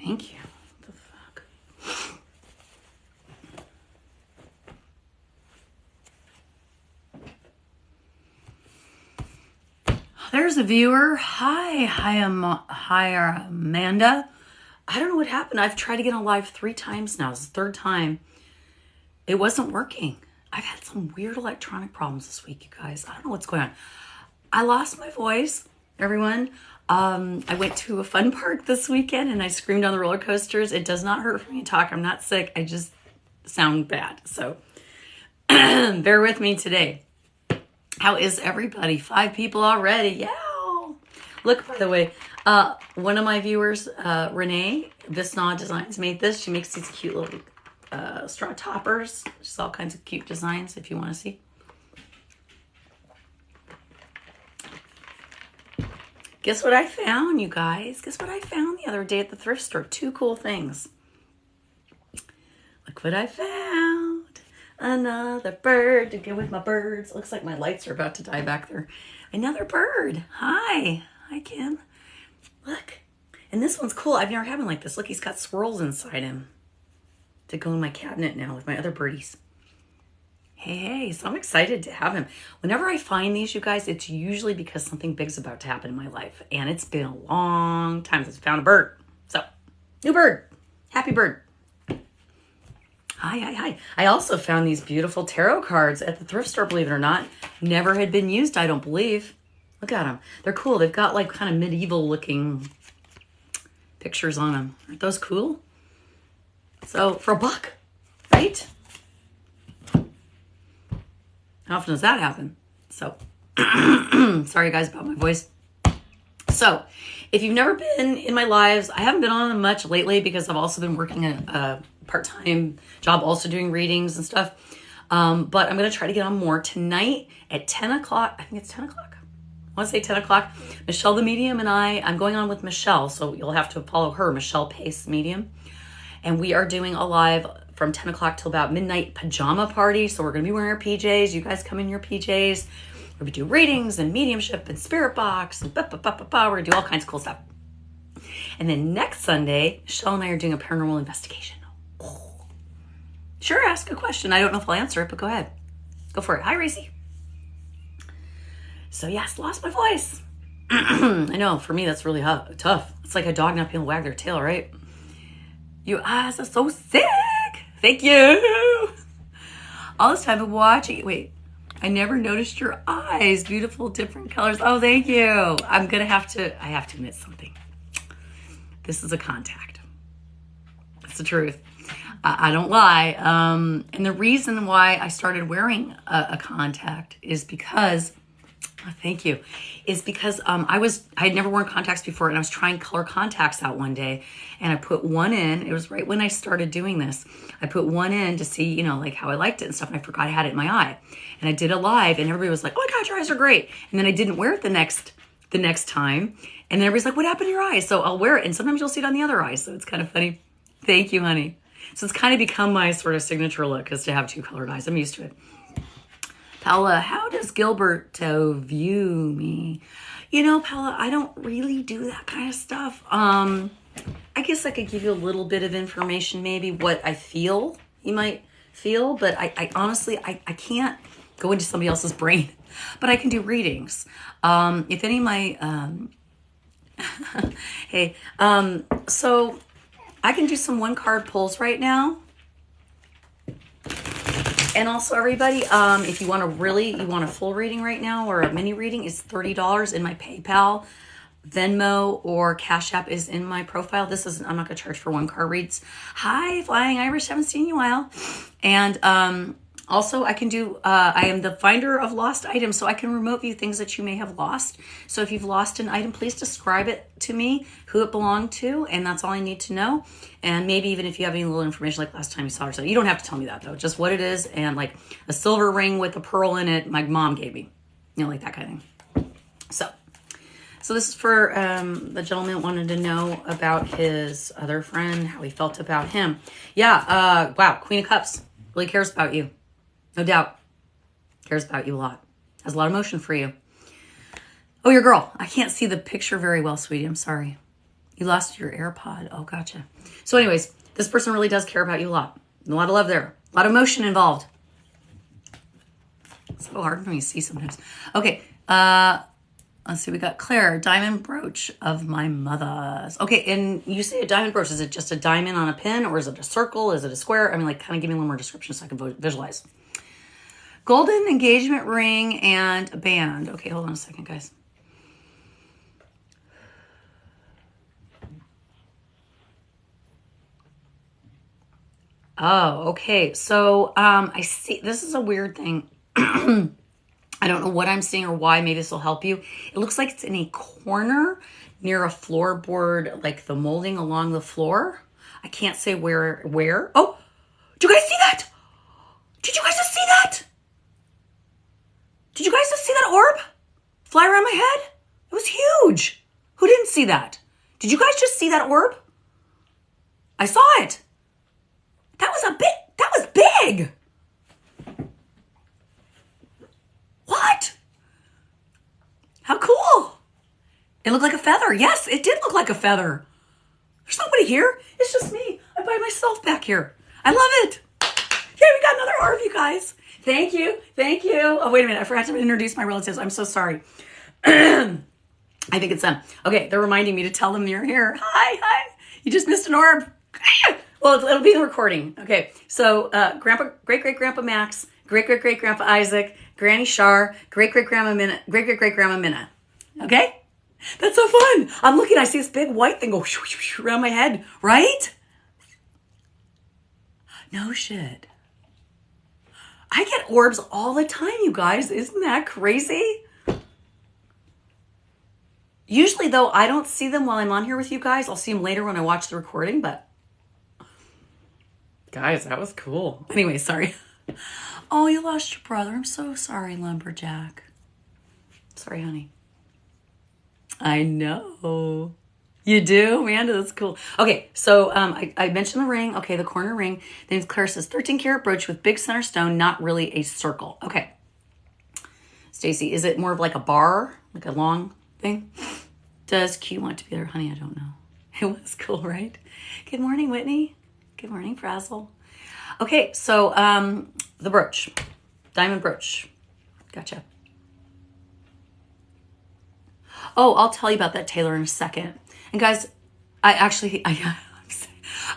Thank you. What the fuck? There's a viewer. Hi, Amanda. I don't know what happened. I've tried to get on live 3 times now. This is the 3rd time. It wasn't working. I've had some weird electronic problems this week, you guys. I don't know what's going on. I lost my voice, everyone. I went to a fun park this weekend and I screamed on the roller coasters. It does not hurt for me to talk. I'm not sick. I just sound bad. So bear with me today. How is everybody? 5 people already. Yeah. Look, by the way, one of my viewers, Renee, Visnaw Designs, made this. She makes these cute little straw toppers. Just all kinds of cute designs if you want to see. Guess what I found, you guys? Guess what I found the other day at the thrift store? 2 cool things. Look what I found. Another bird to go with my birds. Looks like my lights are about to die back there. Another bird. Hi. Hi, Kim. Look. And this one's cool. I've never had one like this. Look, he's got swirls inside him to go in my cabinet now with my other birdies. Hey, so I'm excited to have him. Whenever I find these, you guys, it's usually because something big's about to happen in my life. And it's been a long time since I found a bird. So, new bird. Happy bird. Hi. I also found these beautiful tarot cards at the thrift store, believe it or not. Never had been used, I don't believe. Look at them. They're cool. They've got like kind of medieval looking pictures on them. Aren't those cool? So, for $1, right? How often does that happen? So, sorry guys about my voice. So, if you've never been in my lives, I haven't been on them much lately because I've also been working a part-time job, also doing readings and stuff. But I'm going to try to get on more tonight at 10 o'clock. I think it's 10 o'clock. I want to say 10 o'clock. Michelle the Medium and I'm going on with Michelle. So you'll have to follow her, Michelle Pace Medium. And we are doing a live from 10 o'clock till about midnight pajama party. So we're going to be wearing our PJs. You guys come in your PJs. We're going to do readings and mediumship and spirit box and We're going to do all kinds of cool stuff. And then next Sunday, Michelle and I are doing a paranormal investigation. Oh. Sure, ask a question. I don't know if I'll answer it, but go ahead. Go for it. Hi, Racy. So yes, lost my voice. I know, for me, that's really tough. It's like a dog not being able to wag their tail, right? Your eyes are so sick. Thank you. All this time of watching. Wait, I never noticed your eyes. Beautiful, different colors. Oh, thank you. I have to admit something. This is a contact. That's the truth. I don't lie. And the reason why I started wearing a contact is because, thank you, is because I had never worn contacts before, and I was trying color contacts out one day, and I put one in. It was right when I started doing this. I put one in to see, like how I liked it and stuff, and I forgot I had it in my eye. And I did a live, and everybody was like, "Oh my God, your eyes are great!" And then I didn't wear it the next time, and then everybody's like, "What happened to your eyes?" So I'll wear it, and sometimes you'll see it on the other eye. So it's kind of funny. Thank you, honey. So it's kind of become my sort of signature look, is to have 2 colored eyes. I'm used to it. Paula, how does Gilberto view me? Paula, I don't really do that kind of stuff. I guess I could give you a little bit of information, maybe what I feel you might feel, but I honestly, I can't go into somebody else's brain, but I can do readings. If any of my, hey, so I can do some 1-card pulls right now. And also, everybody, if you want a full reading right now or a mini reading, it's $30 in my PayPal, Venmo, or Cash App is in my profile. I'm not going to charge for 1-card reads. Hi, Flying Irish, haven't seen you in a while. And also, I can do, I am the finder of lost items, so I can remote view things that you may have lost. So if you've lost an item, please describe it to me, who it belonged to, and that's all I need to know. And maybe even if you have any little information like last time you saw her. So you don't have to tell me that, though. Just what it is, and like a silver ring with a pearl in it my mom gave me. Like that kind of thing. So this is for the gentleman that wanted to know about his other friend, how he felt about him. Yeah, wow, Queen of Cups really cares about you. No doubt. Cares about you a lot. Has a lot of emotion for you. Oh, your girl. I can't see the picture very well, sweetie. I'm sorry. You lost your AirPod. Oh, gotcha. So anyways, this person really does care about you a lot. A lot of love there. A lot of emotion involved. It's so hard for me to see sometimes. Okay. Let's see. We got Claire. Diamond brooch of my mother's. Okay. And you say a diamond brooch. Is it just a diamond on a pin, or is it a circle? Is it a square? I mean, like, kind of give me a little more description so I can visualize. Golden engagement ring and a band. Okay. Hold on a second, guys. Oh, okay. So I see, this is a weird thing. I don't know what I'm seeing or why. Maybe this will help you. It looks like it's in a corner near a floorboard, like the molding along the floor. I can't say where. Oh, do you guys see that? Did you guys just see that? Did you guys just see that orb fly around my head? It was huge. Who didn't see that? Did you guys just see that orb? I saw it. That was big. What? How cool. It looked like a feather. Yes, it did look like a feather. There's nobody here. It's just me. I'm by myself back here. I love it. Yeah, we got another orb, you guys. Thank you. Thank you. Oh, wait a minute. I forgot to introduce my relatives. I'm so sorry. I think it's them. Okay, they're reminding me to tell them you're here. Hi. You just missed an orb. Well, it'll be in the recording. Okay, so great-great-grandpa Max, great-great-great-grandpa Isaac, Granny Shar, great-great-grandma Minna. Okay? That's so fun. I'm looking, I see this big white thing go around my head, right? No shit. I get orbs all the time, you guys. Isn't that crazy? Usually, though, I don't see them while I'm on here with you guys. I'll see them later when I watch the recording, but guys, that was cool. Anyway, sorry. Oh, you lost your brother. I'm so sorry, Lumberjack. Sorry, honey. I know. You do? Amanda, that's cool. Okay, so I mentioned the ring. Okay, the corner ring. Then Claire says 13 karat brooch with big center stone, not really a circle. Okay. Stacy, is it more of like a bar? Like a long thing? Does Q want to be there? Honey, I don't know. It was cool, right? Good morning, Whitney. Good morning, Frazzle. Okay, so the brooch. Diamond brooch. Gotcha. Oh, I'll tell you about that, Taylor, in a second. And guys,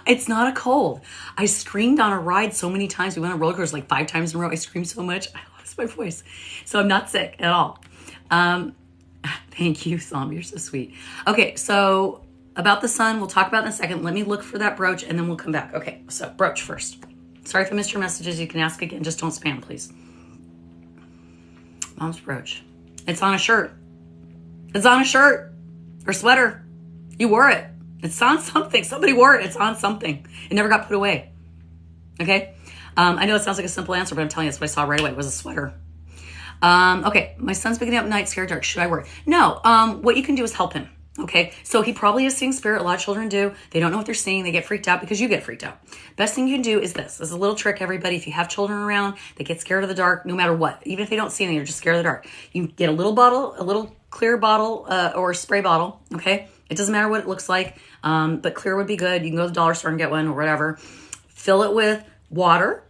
it's not a cold. I screamed on a ride so many times. We went on roller coasters like 5 times in a row. I screamed so much, I lost my voice. So I'm not sick at all. Thank you, Sam. You're so sweet. Okay, so about the sun, we'll talk about in a second. Let me look for that brooch and then we'll come back. Okay, so brooch first. Sorry if I missed your messages. You can ask again. Just don't spam, please. Mom's brooch. It's on a shirt. It's on a shirt or sweater. You wore it. It's on something. Somebody wore it. It's on something. It never got put away. Okay? I know it sounds like a simple answer, but I'm telling you, that's what I saw right away. It was a sweater. Okay, my son's picking up night, scared dark. Should I worry? No. What you can do is help him. Okay, so he probably is seeing spirit. A lot of children do. They don't know what they're seeing. They get freaked out because you get freaked out. Best thing you can do is this. This is a little trick, everybody. If you have children around, they get scared of the dark, no matter what. Even if they don't see anything, they're just scared of the dark. You get a little bottle, a little clear bottle or spray bottle, okay? It doesn't matter what it looks like, but clear would be good. You can go to the dollar store and get one or whatever. Fill it with water.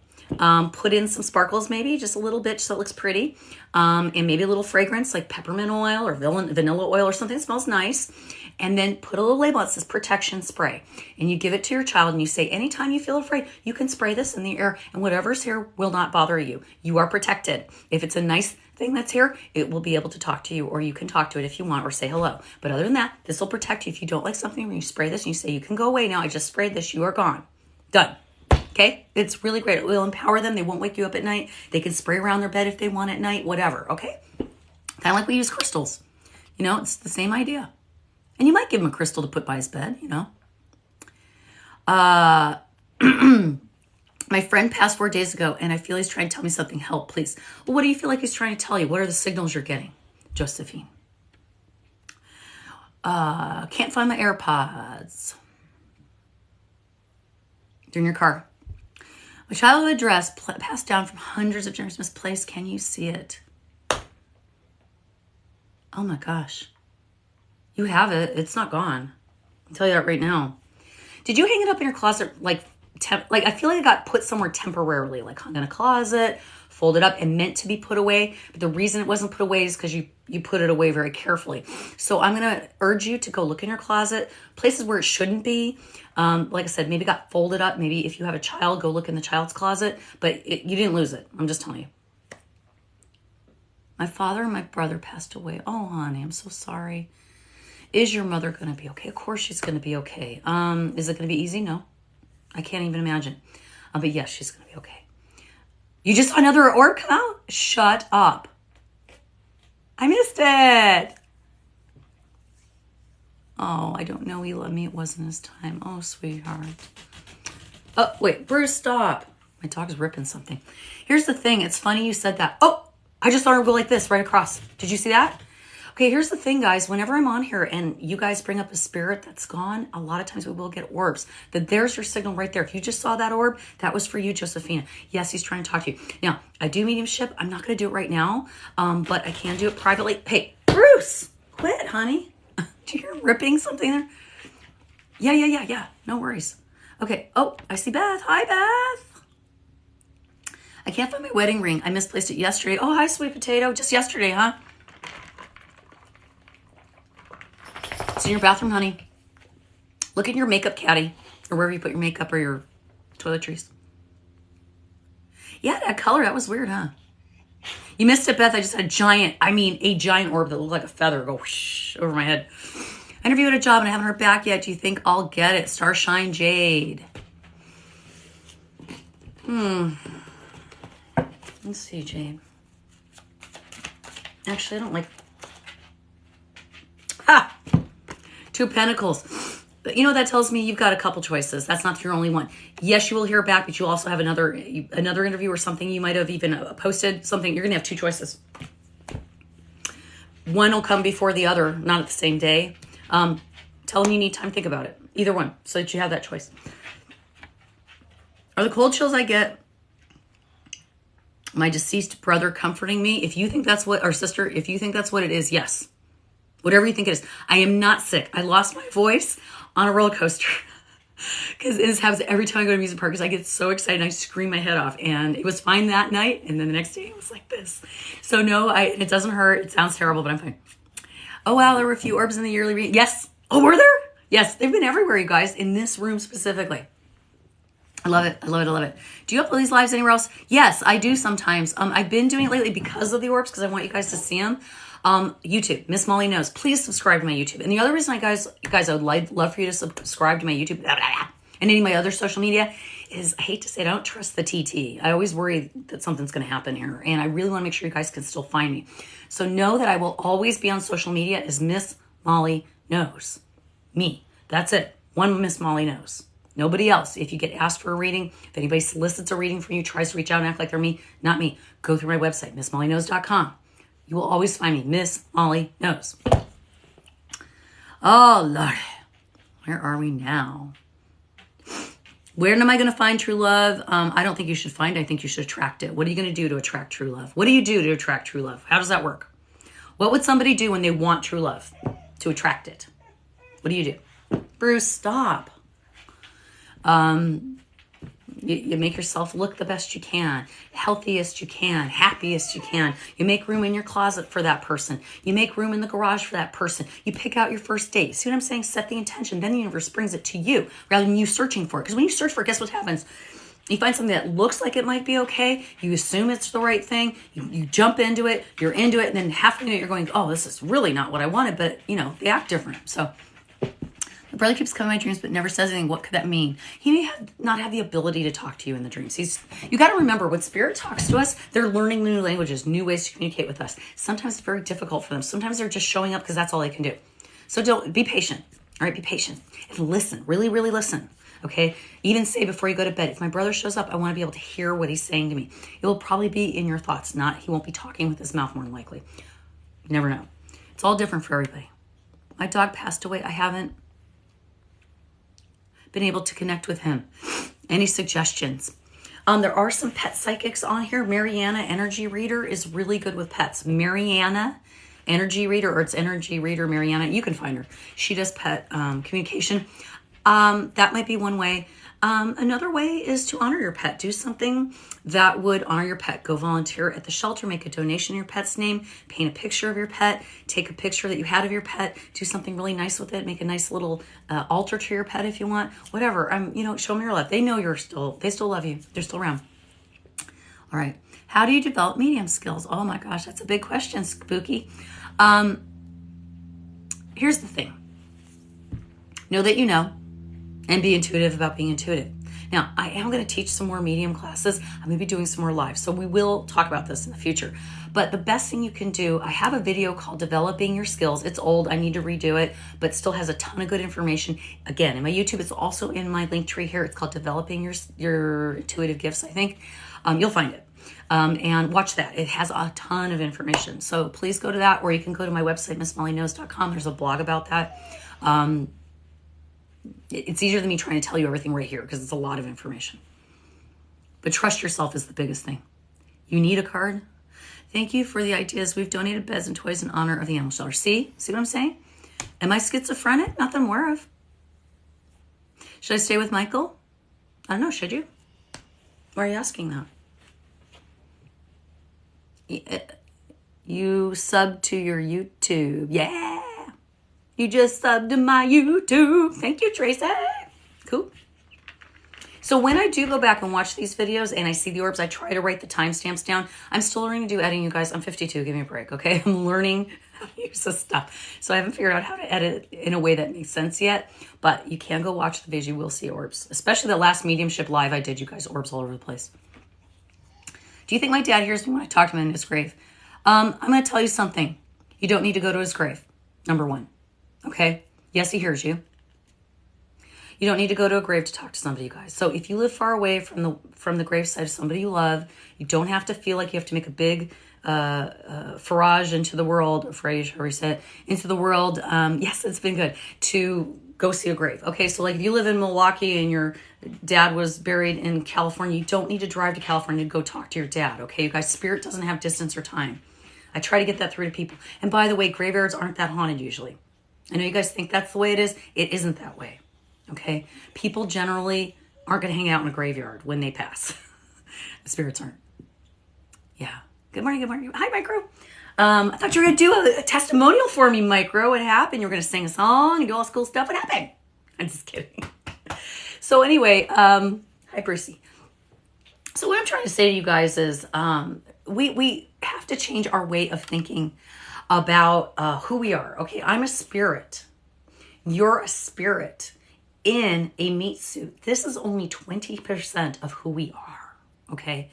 Put in some sparkles, maybe just a little bit so it looks pretty. And maybe a little fragrance like peppermint oil or vanilla oil or something that smells nice. And then put a little label that says protection spray. And you give it to your child and you say, anytime you feel afraid, you can spray this in the air and whatever's here will not bother you. You are protected. If it's a nice thing that's here, it will be able to talk to you, or you can talk to it if you want or say hello. But other than that, this will protect you. If you don't like something, when you spray this and you say, you can go away now, I just sprayed this, you are gone. Done. Okay? It's really great. It will empower them. They won't wake you up at night. They can spray around their bed if they want at night, whatever. Okay? Kind of like we use crystals. You know, it's the same idea. And you might give him a crystal to put by his bed, you know. My friend passed 4 days ago, and I feel he's trying to tell me something. Help, please. Well, what do you feel like he's trying to tell you? What are the signals you're getting? Josephine. Can't find my AirPods. They're in your car. My childhood dress passed down from hundreds of generations misplaced. Can you see it? Oh my gosh. You have it. It's not gone. I'll tell you that right now. Did you hang it up in your closet like I feel like it got put somewhere temporarily, like hung in a closet, folded up and meant to be put away. But the reason it wasn't put away is because you put it away very carefully. So I'm going to urge you to go look in your closet, places where it shouldn't be. Like I said, maybe it got folded up. Maybe if you have a child, go look in the child's closet. But you didn't lose it. I'm just telling you. My father and my brother passed away. Oh, honey, I'm so sorry. Is your mother going to be okay? Of course she's going to be okay. Is it going to be easy? No. I can't even imagine. But yes, she's going to be okay. You just saw another orb come out? Shut up. I missed it. Oh, I don't know. He loved me. It wasn't his time. Oh, sweetheart. Oh, wait. Bruce, stop. My dog's ripping something. Here's the thing. It's funny you said that. Oh, I just saw her go like this right across. Did you see that? Okay, here's the thing, guys. Whenever I'm on here and you guys bring up a spirit that's gone, a lot of times we will get orbs. That there's your signal right there. If you just saw that orb, that was for you, Josephina. Yes, he's trying to talk to you. Now, I do mediumship. I'm not going to do it right now, but I can do it privately. Hey, Bruce, quit, honey. Do you hear him ripping something there? Yeah. No worries. Okay. Oh, I see Beth. Hi, Beth. I can't find my wedding ring. I misplaced it yesterday. Oh, hi, sweet potato. Just yesterday, huh? It's in your bathroom, honey. Look in your makeup caddy or wherever you put your makeup or your toiletries. Yeah, that color, that was weird, huh? You missed it, Beth. I just had a giant orb that looked like a feather go whoosh over my head. I interviewed a job and I haven't heard back yet. Do you think I'll get it? Starshine Jade. Let's see, Jade. Actually, I don't like... Ha! 2 Pentacles. But you know what that tells me? You've got a couple choices. That's not your only one. Yes, you will hear back, but you also have another interview or something. You might have even posted something. You're going to have 2 choices. One will come before the other, not at the same day. Tell them you need time to think about it. Either one, so that you have that choice. Are the cold chills I get my deceased brother comforting me? If you think that's what, or sister, if you think that's what it is, yes. Whatever you think it is. I am not sick. I lost my voice on a roller coaster. Because this happens every time I go to amusement park because I get so excited and I scream my head off. And it was fine that night. And then the next day it was like this. So no, it doesn't hurt. It sounds terrible, but I'm fine. Oh, wow. There were a few orbs in the yearly reading. Yes. Oh, were there? Yes. They've been everywhere, you guys. In this room specifically. I love it. I love it. I love it. Do you upload these lives anywhere else? Yes, I do sometimes. I've been doing it lately because of the orbs because I want you guys to see them. YouTube, Miss Molly Knows. Please subscribe to my YouTube. And the other reason I would love for you to subscribe to my YouTube and any of my other social media is I hate to say it, I don't trust the TT. I always worry that something's going to happen here. And I really want to make sure you guys can still find me. So know that I will always be on social media as Miss Molly Knows. Me. That's it. One Miss Molly Knows. Nobody else. If you get asked for a reading, if anybody solicits a reading from you, tries to reach out and act like they're me, not me, go through my website, MissMollyKnows.com. You will always find me, Miss Molly Knows. Oh, Lord. Where are we now? Where am I going to find true love? I don't think you should find it. I think you should attract it. What are you going to do to attract true love? What do you do to attract true love? How does that work? What would somebody do when they want true love to attract it? What do you do? Bruce, stop. You make yourself look the best you can, healthiest you can, happiest you can. You make room in your closet for that person. You make room in the garage for that person. You pick out your first date. See what I'm saying? Set the intention. Then the universe brings it to you rather than you searching for it. Because when you search for it, guess what happens? You find something that looks like it might be okay. You assume it's the right thing. You jump into it. You're into it. And then halfway into it, you're going, oh, this is really not what I wanted. But, they act different. So my brother keeps coming in my dreams but never says anything. What could that mean? He may not have the ability to talk to you in the dreams. You got to remember, when spirit talks to us, they're learning new languages, new ways to communicate with us. Sometimes it's very difficult for them. Sometimes they're just showing up because that's all they can do. So don't be patient. All right, be patient. And listen. Really, really listen. Okay? Even say before you go to bed, if my brother shows up, I want to be able to hear what he's saying to me. It will probably be in your thoughts. He won't be talking with his mouth more than likely. You never know. It's all different for everybody. My dog passed away. I haven't been able to connect with him. Any suggestions? There are some pet psychics on here. Mariana Energy Reader is really good with pets. Mariana energy reader, or it's energy reader Mariana. You can find her. She does pet communication. That might be one way. Another way is to honor your pet. Do something that would honor your pet. Go volunteer at the shelter, make a donation in your pet's name, paint a picture of your pet, take a picture that you had of your pet, do something really nice with it, make a nice little altar to your pet if you want, whatever. Show them your love. They know they still love you. They're still around. All right. How do you develop medium skills? Oh my gosh, that's a big question, Spooky. Here's the thing. Know that you know, and be intuitive about being intuitive. Now, I am going to teach some more medium classes. I'm going to be doing some more live, so we will talk about this in the future. But the best thing you can do, I have a video called Developing Your Skills. It's old. I need to redo it, but still has a ton of good information. Again, in my YouTube, it's also in my link tree here. It's called Developing Your Intuitive Gifts, I think. You'll find it. And watch that. It has a ton of information. So please go to that, or you can go to my website, MissMollyKnows.com. There's a blog about that. It's easier than me trying to tell you everything right here because it's a lot of information. But trust yourself is the biggest thing. You need a card. Thank you for the ideas. We've donated beds and toys in honor of the animal shelter. See what I'm saying? Am I schizophrenic? Not that I'm aware of. Should I stay with Michael? I don't know. Should you? Why are you asking that? You sub to your YouTube. Yeah. You just subbed to my YouTube. Thank you, Tracy. Cool. So when I do go back and watch these videos and I see the orbs, I try to write the timestamps down. I'm still learning to do editing, you guys. I'm 52. Give me a break, okay? I'm learning how to use this stuff. So I haven't figured out how to edit in a way that makes sense yet. But you can go watch the videos. You will see orbs. Especially the last mediumship live I did, you guys. Orbs all over the place. Do you think my dad hears me when I talk to him in his grave? I'm going to tell you something. You don't need to go to his grave. Number one. Okay? Yes, he hears you. You don't need to go to a grave to talk to somebody, you guys. So if you live far away from the graveside of somebody you love, you don't have to feel like you have to make a big farage into the world, into the world. Yes, it's been good to go see a grave. Okay, so like if you live in Milwaukee and your dad was buried in California, you don't need to drive to California to go talk to your dad. Okay, you guys, spirit doesn't have distance or time. I try to get that through to people. And by the way, graveyards aren't that haunted usually. I know you guys think that's the way it is. It isn't that way. Okay? People generally aren't going to hang out in a graveyard when they pass. The spirits aren't. Yeah. Good morning, good morning. Hi, Micro. I thought you were going to do a testimonial for me, Micro. What happened? You were going to sing a song and do all this cool stuff. What happened? I'm just kidding. So anyway, hi, Brucey. So what I'm trying to say to you guys is we have to change our way of thinking about who we are. Okay, I'm a spirit. You're a spirit in a meat suit. This is only 20% of who we are. Okay,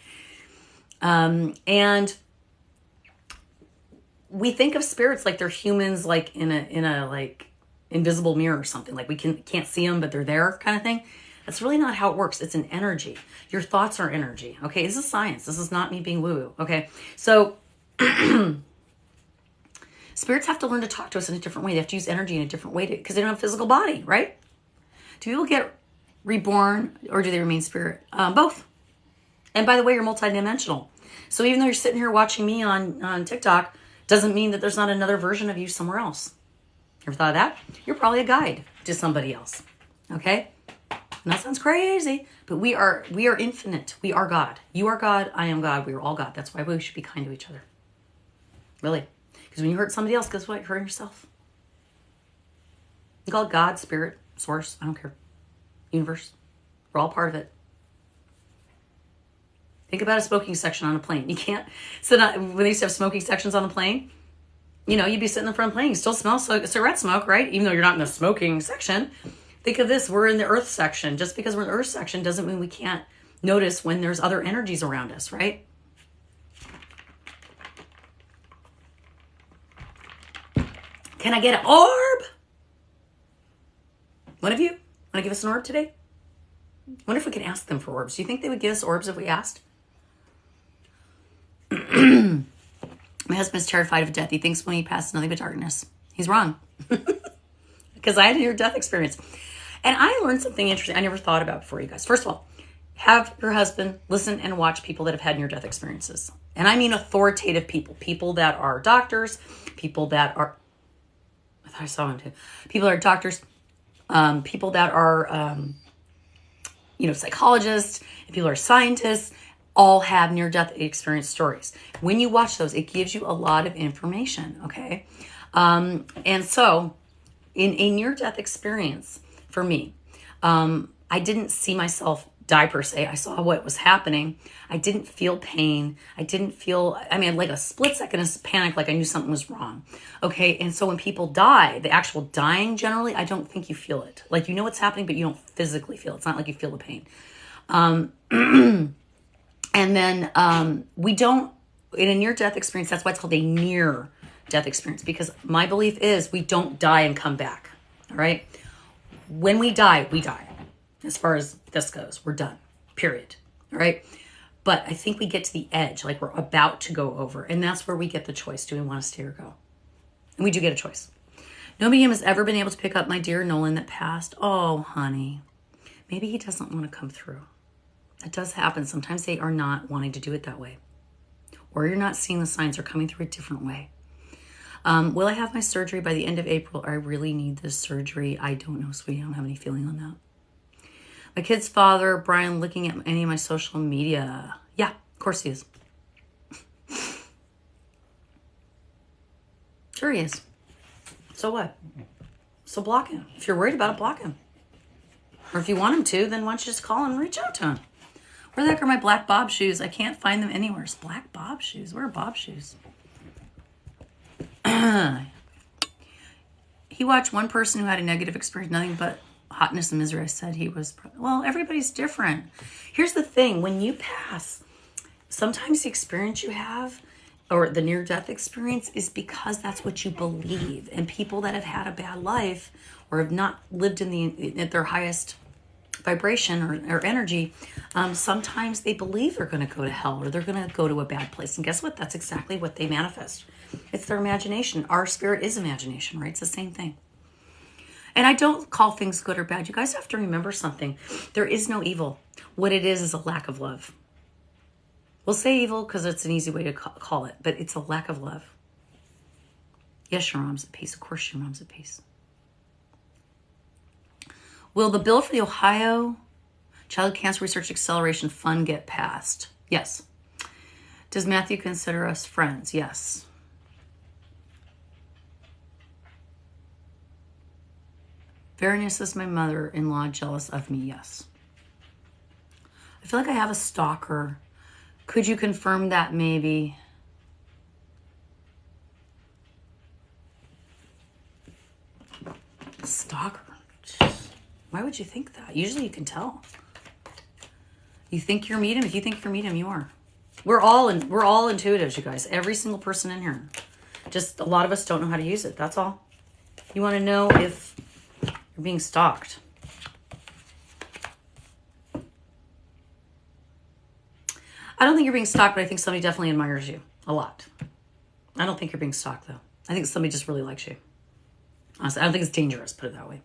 and we think of spirits like they're humans, like in a like invisible mirror or something. Like we can't see them, but they're there, kind of thing. That's really not how it works. It's an energy. Your thoughts are energy. Okay, this is science. This is not me being woo-woo. Okay, so spirits have to learn to talk to us in a different way. They have to use energy in a different way because they don't have a physical body, right? Do people get reborn or do they remain spirit? Both. And by the way, you're multidimensional. So even though you're sitting here watching me on TikTok, doesn't mean that there's not another version of you somewhere else. Ever thought of that? You're probably a guide to somebody else. Okay? And that sounds crazy, but we are infinite. We are God. You are God. I am God. We are all God. That's why we should be kind to each other. Really. Because when you hurt somebody else, guess what? You're hurting yourself. You call it God, spirit, source. I don't care. Universe. We're all part of it. Think about a smoking section on a plane. You can't sit on, when they used to have smoking sections on a plane, you'd be sitting in front of the plane. You still smell cigarette smoke, right? Even though you're not in the smoking section. Think of this. We're in the earth section. Just because we're in the earth section doesn't mean we can't notice when there's other energies around us, right? Can I get an orb? One of you? Want to give us an orb today? Wonder if we can ask them for orbs. Do you think they would give us orbs if we asked? My husband's terrified of death. He thinks when he passes, nothing but darkness. He's wrong. Because I had a near-death experience. And I learned something interesting I never thought about before, you guys. First of all, have your husband listen and watch people that have had near-death experiences. And I mean authoritative people. People that are doctors. People that are... I thought I saw one too. People that are doctors. People that are, psychologists. People are scientists. All have near-death experience stories. When you watch those, it gives you a lot of information, okay? And so, in a near-death experience, for me, I didn't see myself die per se. I saw what was happening. I didn't feel pain. I had like a split second of panic, like I knew something was wrong. Okay, and so when people die, the actual dying generally, I don't think you feel it. Like you know what's happening, but you don't physically feel it. It's not like you feel the pain. And then we don't, in a near-death experience, that's why it's called a near-death experience, because my belief is we don't die and come back, all right? When we die, we die. As far as this goes, we're done, period, all right? But I think we get to the edge, like we're about to go over, and that's where we get the choice. Do we want to stay or go? And we do get a choice. No medium has ever been able to pick up my dear Nolan that passed. Oh, honey, maybe he doesn't want to come through. That does happen. Sometimes they are not wanting to do it that way. Or you're not seeing the signs. They're coming through a different way. Will I have my surgery by the end of April? I really need this surgery. I don't know, sweetie. I don't have any feeling on that. My kid's father, Brian, looking at any of my social media. Yeah, of course he is. Sure he is. So what? So block him. If you're worried about it, block him. Or if you want him to, then why don't you just call him and reach out to him? Where the heck are my black Bob shoes? I can't find them anywhere. It's black Bob shoes. Where are Bob shoes? He watched one person who had a negative experience, nothing but hotness and misery. I said he was... Well, everybody's different. Here's the thing. When you pass, sometimes the experience you have, or the near-death experience, is because that's what you believe. And people that have had a bad life or have not lived at their highest vibration or energy, sometimes they believe they're going to go to hell or they're going to go to a bad place. And guess what? That's exactly what they manifest. It's their imagination. Our spirit is imagination, right? It's the same thing. And I don't call things good or bad. You guys have to remember something. There is no evil. What it is a lack of love. We'll say evil because it's an easy way to call it, but it's a lack of love. Yes, your mom's at peace. Of course your mom's at peace. Will the bill for the Ohio Child Cancer Research Acceleration Fund get passed? Yes. Does Matthew consider us friends? Yes. Veronese is my mother-in-law jealous of me? Yes. I feel like I have a stalker. Could you confirm that maybe? Stalker. Why would you think that? Usually you can tell. You think you're medium? If you think you're medium, you are. We're all intuitives, you guys. Every single person in here. Just a lot of us don't know how to use it. That's all. You want to know if you're being stalked. I don't think you're being stalked, but I think somebody definitely admires you a lot. I don't think you're being stalked, though. I think somebody just really likes you. Honestly, I don't think it's dangerous, put it that way.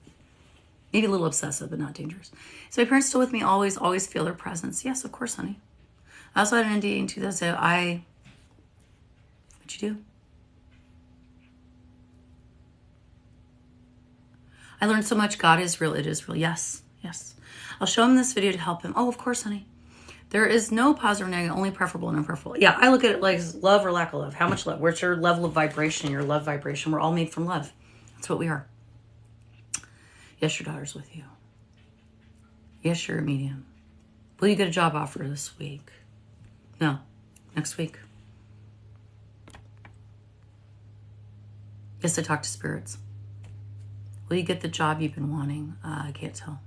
Maybe a little obsessive, but not dangerous. So my parents still with me always feel their presence. Yes, of course, honey. I also had an NDA in 2000. What'd you do? I learned so much. God is real. It is real. Yes, yes. I'll show him this video to help him. Oh, of course, honey. There is no positive or negative, only preferable and unpreferable. Yeah, I look at it like love or lack of love. How much love? Where's your level of vibration, your love vibration? We're all made from love. That's what we are. Yes, your daughter's with you. Yes, you're a medium. Will you get a job offer this week? No, next week. Yes, I talk to spirits. Will you get the job you've been wanting? I can't tell.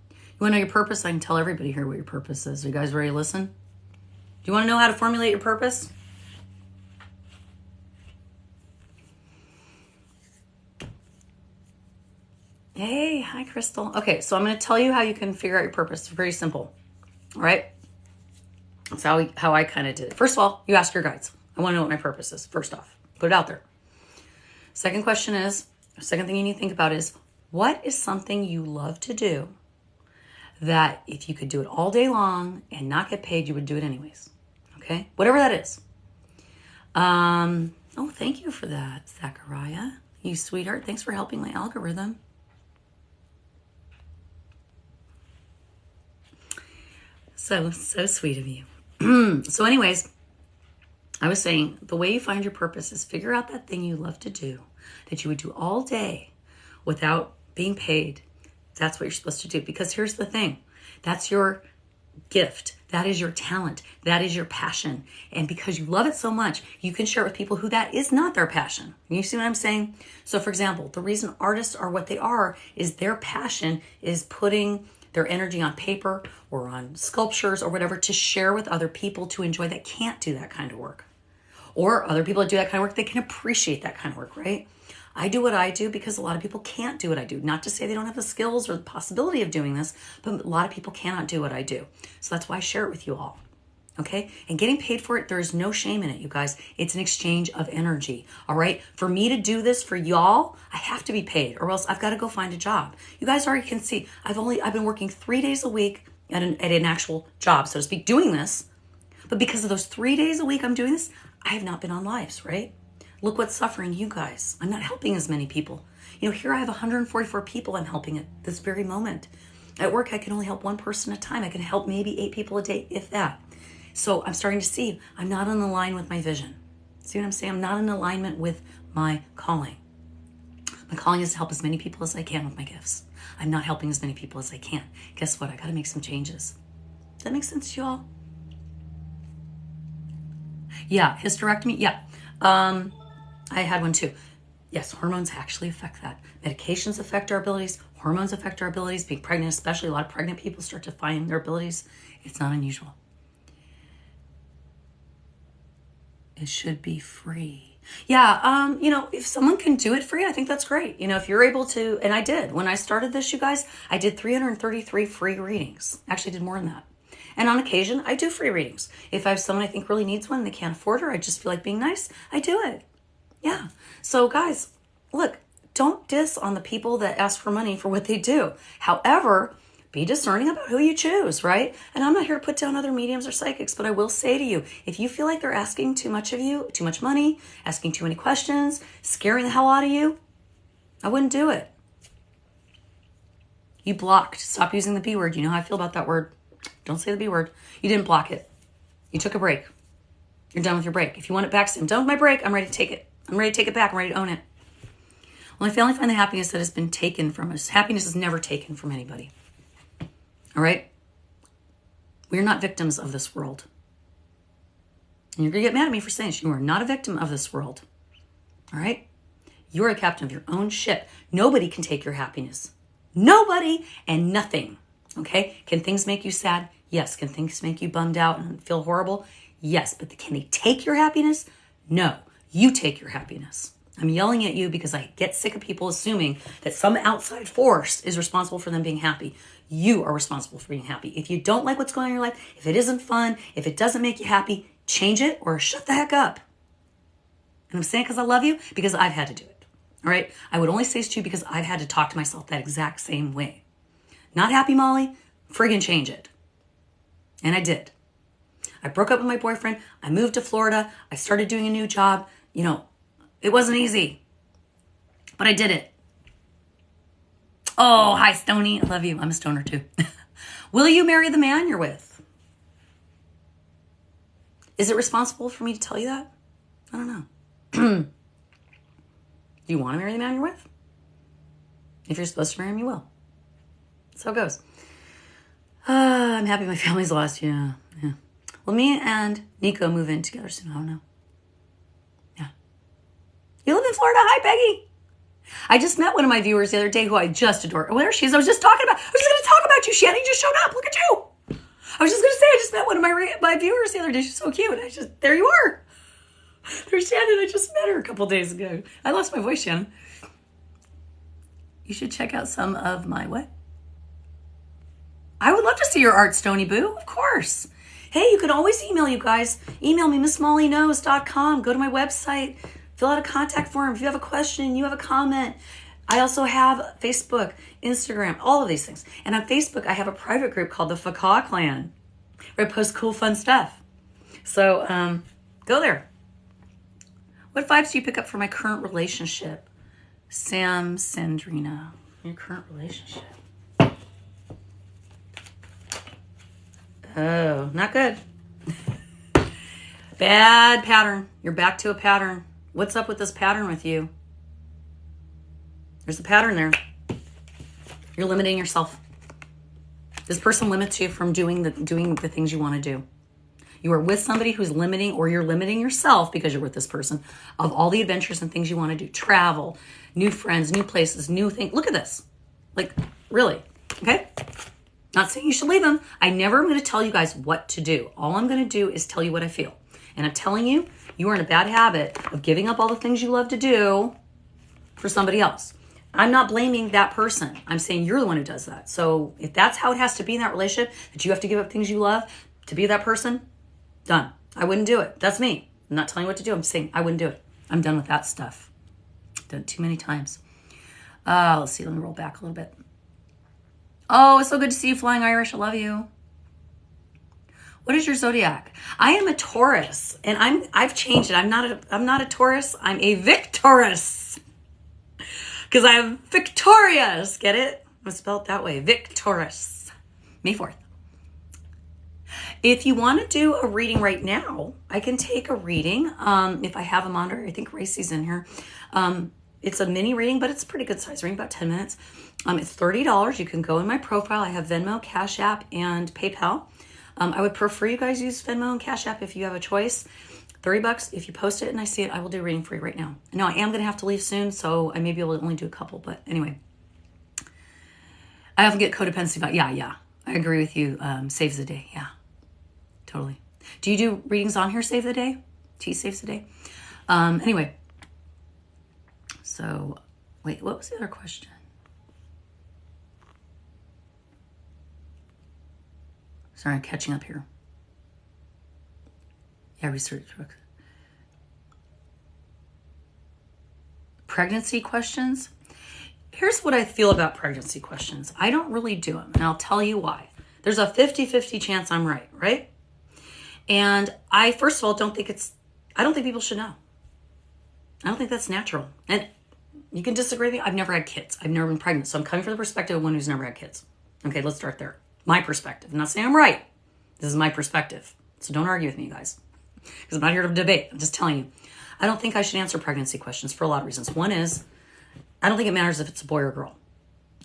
You want to know your purpose? I can tell everybody here what your purpose is. Are you guys ready to listen? Do you want to know how to formulate your purpose? Hey, hi, Crystal. Okay, so I'm going to tell you how you can figure out your purpose. It's very simple. All right? That's how I kind of did it. First of all, you ask your guides. I want to know what my purpose is. First off, put it out there. Second question is, second thing you need to think about is, what is something you love to do that if you could do it all day long and not get paid, you would do it anyways. Okay? Whatever that is. Oh, thank you for that, Zachariah. You sweetheart. Thanks for helping my algorithm. So sweet of you. So anyways, I was saying the way you find your purpose is figure out that thing you love to do, that you would do all day without being paid. That's what you're supposed to do. Because here's the thing. That's your gift. That is your talent. That is your passion. And because you love it so much, you can share it with people who that is not their passion. You see what I'm saying? So for example, the reason artists are what they are is their passion is putting their energy on paper or on sculptures or whatever to share with other people to enjoy that can't do that kind of work. Or other people that do that kind of work, they can appreciate that kind of work, right? I do what I do because a lot of people can't do what I do. Not to say they don't have the skills or the possibility of doing this, but a lot of people cannot do what I do. So that's why I share it with you all. Okay? And getting paid for it, there is no shame in it, you guys. It's an exchange of energy. All right? For me to do this for y'all, I have to be paid or else I've got to go find a job. You guys already can see, I've been working 3 days a week at an actual job, so to speak, doing this. But because of those 3 days a week I'm doing this, I have not been on lives, right? Look what's suffering you guys. I'm not helping as many people. You know, here I have 144 people I'm helping at this very moment. At work, I can only help one person at a time. I can help maybe 8 people a day, if that. So I'm starting to see I'm not in line with my vision. See what I'm saying? I'm not in alignment with my calling. My calling is to help as many people as I can with my gifts. I'm not helping as many people as I can. Guess what? I got to make some changes. Does that make sense to you all? Yeah, hysterectomy. Yeah. I had one too. Yes, hormones actually affect that. Medications affect our abilities. Hormones affect our abilities. Being pregnant, especially a lot of pregnant people start to find their abilities. It's not unusual. It should be free. Yeah, you know, if someone can do it free, I think that's great. You know, if you're able to, and I did. When I started this, you guys, I did 333 free readings. Actually, did more than that. And on occasion, I do free readings. If I have someone I think really needs one and they can't afford her, I just feel like being nice, I do it. Yeah. So guys, look, don't diss on the people that ask for money for what they do. However, be discerning about who you choose, right? And I'm not here to put down other mediums or psychics, but I will say to you, if you feel like they're asking too much of you, too much money, asking too many questions, scaring the hell out of you, I wouldn't do it. You blocked. Stop using the B word. You know how I feel about that word. Don't say the B word. You didn't block it. You took a break. You're done with your break. If you want it back, I'm done with my break. I'm ready to take it. I'm ready to take it back. I'm ready to own it. Well, I finally find the happiness that has been taken from us. Happiness is never taken from anybody. All right? We're not victims of this world. And you're going to get mad at me for saying this. You are not a victim of this world. All right? You're a captain of your own ship. Nobody can take your happiness. Nobody and nothing. Okay? Can things make you sad? Yes. Can things make you bummed out and feel horrible? Yes. But can they take your happiness? No. You take your happiness. I'm yelling at you because I get sick of people assuming that some outside force is responsible for them being happy. You are responsible for being happy. If you don't like what's going on in your life, if it isn't fun, if it doesn't make you happy, change it or shut the heck up. And I'm saying because I love you, because I've had to do it. All right? I would only say this to you because I've had to talk to myself that exact same way. Not happy, Molly? Friggin' change it. And I did. I broke up with my boyfriend. I moved to Florida. I started doing a new job. You know, it wasn't easy, but I did it. Oh, hi, Stony. I love you. I'm a stoner too. Will you marry the man you're with? Is it responsible for me to tell you that? I don't know. Do you want to marry the man you're with? If you're supposed to marry him, you will. That's how it goes. I'm happy my family's lost. Yeah. Well, me and Nico move in together soon. I don't know. Yeah. You live in Florida? Hi, Peggy. I just met one of my viewers the other day who I just adore. Where she is? I was just going to talk about you, Shannon. You just showed up. Look at you. I was just going to say, I just met one of my viewers the other day. She's so cute. There you are. There's Shannon. I just met her a couple days ago. I lost my voice, Shannon. You should check out some of my what? I would love to see your art, Stony Boo. Of course. Hey, you can always email you guys. Email me, MissMollyKnows.com. Go to my website. Fill out a contact form. If you have a question, you have a comment. I also have Facebook, Instagram, all of these things. And on Facebook, I have a private group called the Fakah Clan, where I post cool, fun stuff. So go there. What vibes do you pick up from my current relationship? Sam Sandrina, your current relationship. Oh, not good. Bad pattern. You're back to a pattern. What's up with this pattern with you? There's a pattern there. You're limiting yourself. This person limits you from doing the things you want to do. You are with somebody who's limiting, or you're limiting yourself because you're with this person, of all the adventures and things you want to do. Travel, new friends, new places, new things. Look at this. Like, really. Okay? Not saying you should leave them. I never am going to tell you guys what to do. All I'm going to do is tell you what I feel. And I'm telling you, you are in a bad habit of giving up all the things you love to do for somebody else. I'm not blaming that person. I'm saying you're the one who does that. So if that's how it has to be in that relationship, that you have to give up things you love to be that person, done. I wouldn't do it. That's me. I'm not telling you what to do. I'm saying I wouldn't do it. I'm done with that stuff. Done it too many times. Let's see. Let me roll back a little bit. Oh, it's so good to see you, Flying Irish. I love you. What is your zodiac? I am a Taurus, and I've changed it. I'm not a Taurus. I'm a Victorous. Because I'm victorious. Get it? I'm spelled that way. Victorous. May 4th. If you want to do a reading right now, I can take a reading. If I have a monitor, I think Racey's in here. It's a mini reading, but it's a pretty good size reading, about 10 minutes. It's $30. You can go in my profile. I have Venmo, Cash App, and PayPal. I would prefer you guys use Venmo and Cash App if you have a choice. $30. If you post it and I see it, I will do a reading for you right now. Now, I am going to have to leave soon, so I may be able to only do a couple. But anyway, I often get codependency about, yeah. I agree with you. Saves the day. Yeah, totally. Do you do readings on here, Save the Day? T saves the day. Anyway, so wait, what was the other question? Sorry, I'm catching up here. Yeah, research. Pregnancy questions. Here's what I feel about pregnancy questions. I don't really do them, and I'll tell you why. There's a 50-50 chance I'm right? And I, first of all, I don't think people should know. I don't think that's natural. And you can disagree with me. I've never had kids. I've never been pregnant. So I'm coming from the perspective of one who's never had kids. Okay, let's start there. My perspective. I'm not saying I'm right. This is my perspective. So don't argue with me, guys. Because I'm not here to debate. I'm just telling you. I don't think I should answer pregnancy questions for a lot of reasons. One is, I don't think it matters if it's a boy or a girl.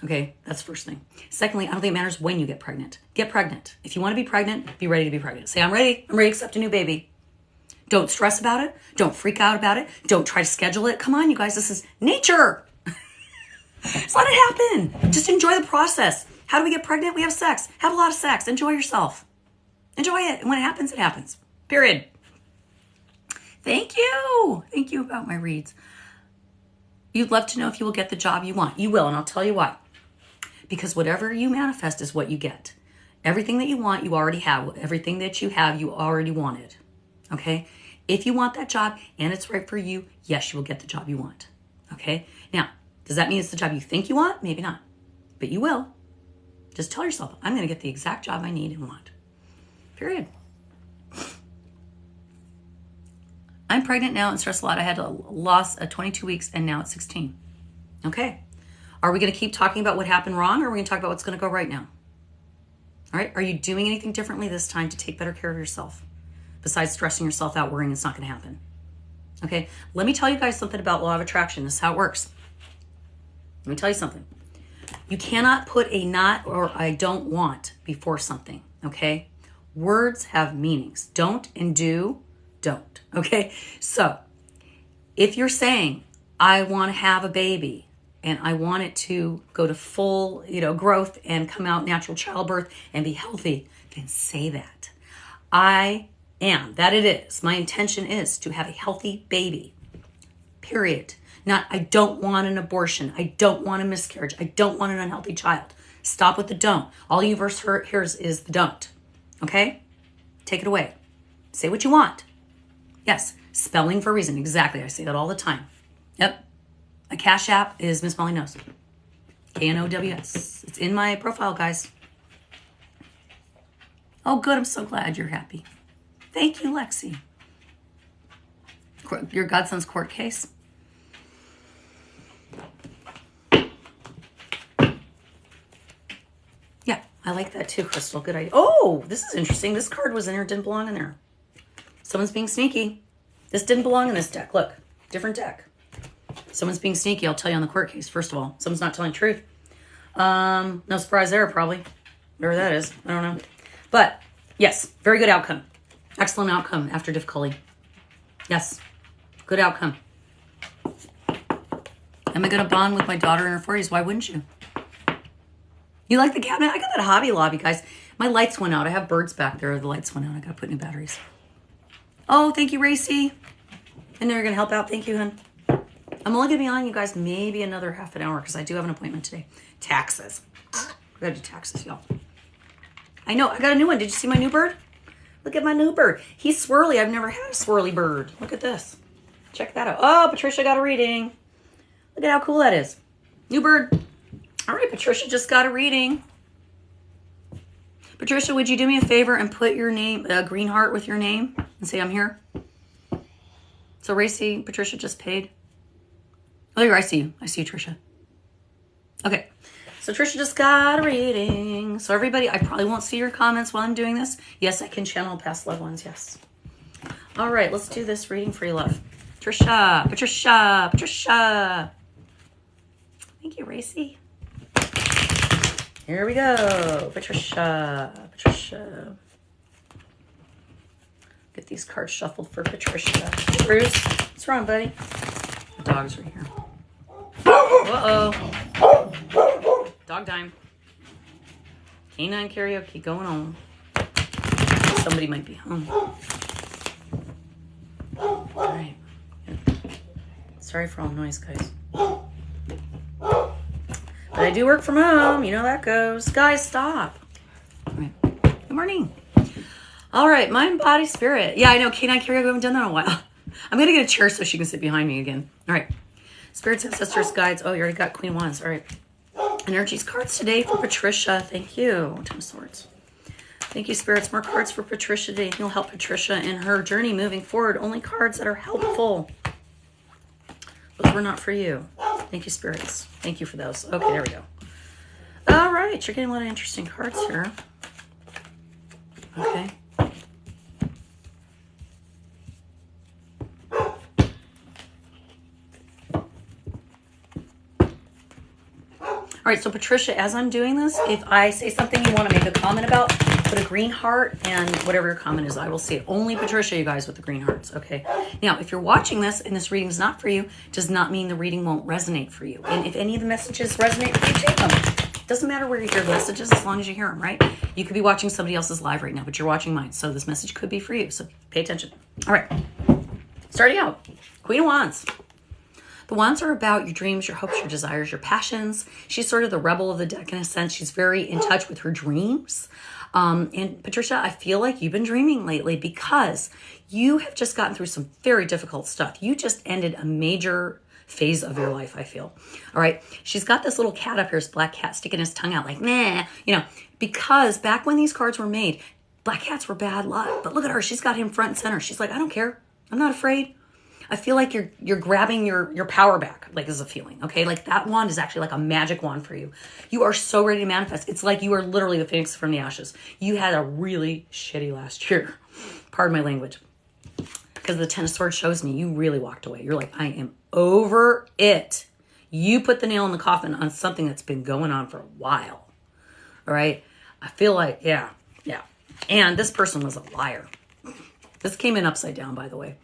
Okay, that's the first thing. Secondly, I don't think it matters when you get pregnant. Get pregnant. If you want to be pregnant, be ready to be pregnant. Say, I'm ready to accept a new baby. Don't stress about it. Don't freak out about it. Don't try to schedule it. Come on, you guys, this is nature. Just let it happen. Just enjoy the process. How do we get pregnant? We have sex. Have a lot of sex. Enjoy yourself. Enjoy it. And when it happens, it happens. Period. Thank you. Thank you about my reads. You'd love to know if you will get the job you want. You will, and I'll tell you why. Because whatever you manifest is what you get. Everything that you want, you already have. Everything that you have, you already wanted. Okay? If you want that job and it's right for you, yes, you will get the job you want. Okay? Now, does that mean it's the job you think you want? Maybe not. But you will. Just tell yourself, I'm going to get the exact job I need and want. Period. I'm pregnant now and stressed a lot. I had a loss at 22 weeks and now it's 16. Okay. Are we going to keep talking about what happened wrong, or are we going to talk about what's going to go right now? All right. Are you doing anything differently this time to take better care of yourself besides stressing yourself out, worrying it's not going to happen? Okay. Let me tell you guys something about law of attraction. This is how it works. Let me tell you something. You cannot put a not or I don't want before something. Okay. Words have meanings. Don't and do, don't. Okay. So if you're saying, I want to have a baby and I want it to go to full, growth and come out natural childbirth and be healthy, then say that. I am, that it is. My intention is to have a healthy baby. Period. Not, I don't want an abortion. I don't want a miscarriage. I don't want an unhealthy child. Stop with the don't. All the universe hears is the don't. Okay? Take it away. Say what you want. Yes. Spelling for a reason. Exactly. I say that all the time. Yep. My Cash App is Miss Molly Knows. KNOWS. It's in my profile, guys. Oh, good. I'm so glad you're happy. Thank you, Lexi. Your godson's court case. Yeah, I like that too, Crystal. Good idea. Oh, this is interesting. This card was in there, didn't belong in there. Someone's being sneaky. This didn't belong in this deck. Look, different deck. Someone's being sneaky. I'll tell you on the court case. First of all, someone's not telling the truth. No surprise there, probably. Whatever that is. I don't know. But yes, very good outcome. Excellent outcome after difficulty. Yes, good outcome. Am I going to bond with my daughter in her 40s? Why wouldn't you? You like the cabinet? I got that Hobby Lobby, guys. My lights went out. I have birds back there. The lights went out. I got to put new batteries. Oh, thank you, Racy. And you're going to help out. Thank you, hon. I'm only going to be on you guys maybe another half an hour because I do have an appointment today. Taxes. I got to do taxes, y'all. I know. I got a new one. Did you see my new bird? Look at my new bird. He's swirly. I've never had a swirly bird. Look at this. Check that out. Oh, Patricia got a reading. Look at how cool that is. New bird. All right, Patricia just got a reading. Patricia, would you do me a favor and put your name, a green heart with your name, and say I'm here? So Racy, Patricia just paid. Oh, there you are. I see you. I see you, Trisha. Okay. So Trisha just got a reading. So everybody, I probably won't see your comments while I'm doing this. Yes, I can channel past loved ones. Yes. All right, let's do this reading for you, love. Trisha, Patricia, Patricia. Thank you, Racy. Here we go. Patricia, Patricia. Get these cards shuffled for Patricia. Hey, Bruce. What's wrong, buddy? The dog's right here. Uh-oh. Dog time. Canine karaoke going on. Somebody might be home. All right. Sorry for all the noise, guys. But I do work from home. You know how that goes. Guys, stop. All right. Good morning. All right. Mind, body, spirit. Yeah, I know. Canine karaoke. I haven't done that in a while. I'm going to get a chair so she can sit behind me again. All right. Spirits, ancestors, guides. Oh, you already got Queen Wands. All right. Energies cards today for Patricia. Thank you. Ten of Swords. Thank you, spirits. More cards for Patricia today. You'll help Patricia in her journey moving forward. Only cards that are helpful. Those were not for you. Thank you, spirits. Thank you for those. Okay, there we go. All right. You're getting a lot of interesting cards here. Okay. All right, so Patricia, as I'm doing this, if I say something you want to make a comment about, put a green heart and whatever your comment is, I will see it. Only Patricia, you guys, with the green hearts, okay? Now, if you're watching this and this reading is not for you, does not mean the reading won't resonate for you. And if any of the messages resonate for you, take them. Doesn't matter where you hear the messages as long as you hear them, right? You could be watching somebody else's live right now, but you're watching mine, so this message could be for you, so pay attention. All right, starting out, Queen of Wands. The wands are about your dreams, your hopes, your desires, your passions. She's sort of the rebel of the deck in a sense. She's very in touch with her dreams. And Patricia, I feel like you've been dreaming lately because you have just gotten through some very difficult stuff. You just ended a major phase of your life, I feel. All right. She's got this little cat up here, this black cat sticking his tongue out like, nah, you know, because back when these cards were made, black cats were bad luck. But look at her. She's got him front and center. She's like, I don't care. I'm not afraid. I feel like you're grabbing your power back, like is a feeling, okay? Like that wand is actually like a magic wand for you. You are so ready to manifest. It's like you are literally the phoenix from the ashes. You had a really shitty last year. Pardon my language. Because the Ten of Swords shows me you really walked away. You're like, I am over it. You put the nail in the coffin on something that's been going on for a while. All right? I feel like, yeah. And this person was a liar. This came in upside down, by the way.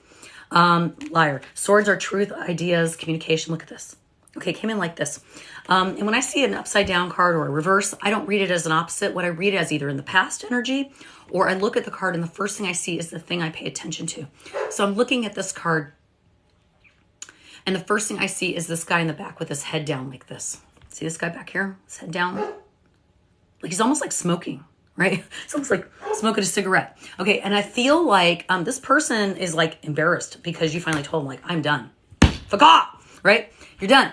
Liar. Swords are truth, ideas, communication. Look at this. Okay, it came in like this. And when I see an upside down card or a reverse, I don't read it as an opposite. What I read it as either in the past energy or I look at the card and the first thing I see is the thing I pay attention to. So I'm looking at this card and the first thing I see is this guy in the back with his head down like this. See this guy back here? His head down. Like he's almost like smoking. Right? It's almost like smoking a cigarette. Okay, and I feel like this person is like embarrassed because you finally told him like, I'm done. Fuck off! right? You're done.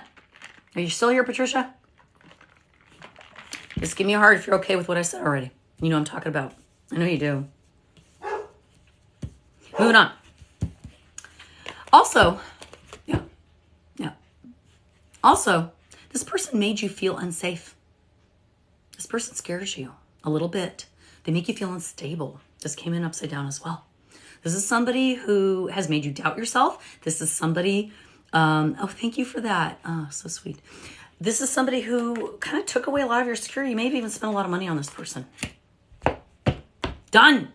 Are you still here, Patricia? Just give me a heart if you're okay with what I said already. You know what I'm talking about. I know you do. Moving on. Also, yeah. Also, this person made you feel unsafe. This person scares you a little bit. They make you feel unstable. This came in upside down as well. This is somebody who has made you doubt yourself. This is somebody, oh, thank you for that. Oh, so sweet. This is somebody who kind of took away a lot of your security. You maybe even spent a lot of money on this person. Done.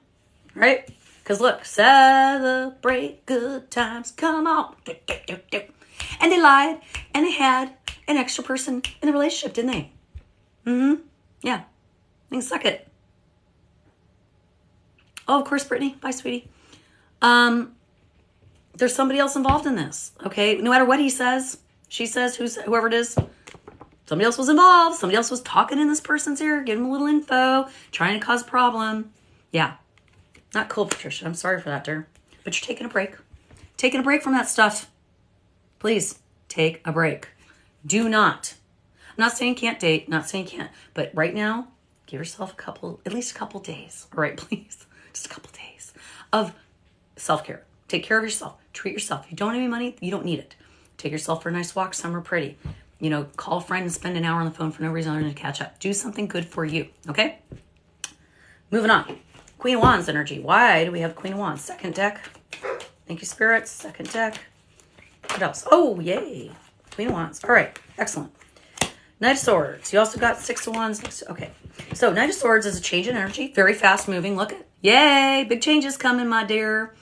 Right? Because look, celebrate good times. Come on. And they lied. And they had an extra person in the relationship, didn't they? Mm-hmm. Yeah. Things suck it. Oh, of course, Brittany. Bye, sweetie. There's somebody else involved in this. Okay? No matter what he says, she says, whoever it is, somebody else was involved. Somebody else was talking in this person's ear, giving them a little info, trying to cause a problem. Yeah. Not cool, Patricia. I'm sorry for that, dear. But you're taking a break. Taking a break from that stuff. Please, take a break. Do not. I'm not saying can't date. Not saying can't. But right now, give yourself at least a couple days. All right, please. Just a couple days of self-care. Take care of yourself. Treat yourself. If you don't have any money, you don't need it. Take yourself for a nice walk somewhere pretty. You know, call a friend and spend an hour on the phone for no reason other than to catch up. Do something good for you, okay? Moving on. Queen of Wands energy. Why do we have Queen of Wands? Second deck. Thank you, spirits. Second deck. What else? Oh, yay. Queen of Wands. All right. Excellent. Knight of Swords. You also got Six of Wands. Okay. So Knight of Swords is a change in energy. Very fast moving. Look at. Yay. Big changes coming, my dear.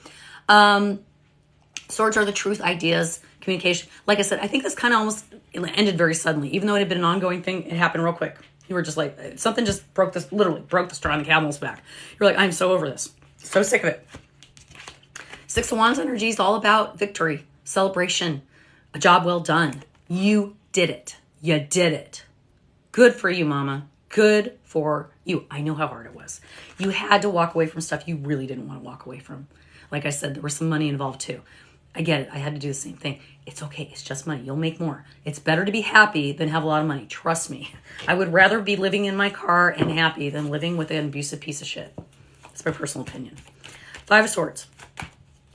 Swords are the truth, ideas, communication. Like I said, I think this kind of almost ended very suddenly. Even though it had been an ongoing thing, it happened real quick. You were just like, something just literally broke the straw on the camel's back. You're like, I'm so over this. So sick of it. Six of Wands energy is all about victory, celebration, a job well done. You did it. You did it. Good for you, mama. Good for you. I know how hard it was. You had to walk away from stuff you really didn't want to walk away from. Like I said, there was some money involved too. I get it. I had to do the same thing. It's okay. It's just money. You'll make more. It's better to be happy than have a lot of money. Trust me. I would rather be living in my car and happy than living with an abusive piece of shit. That's my personal opinion. Five of Swords.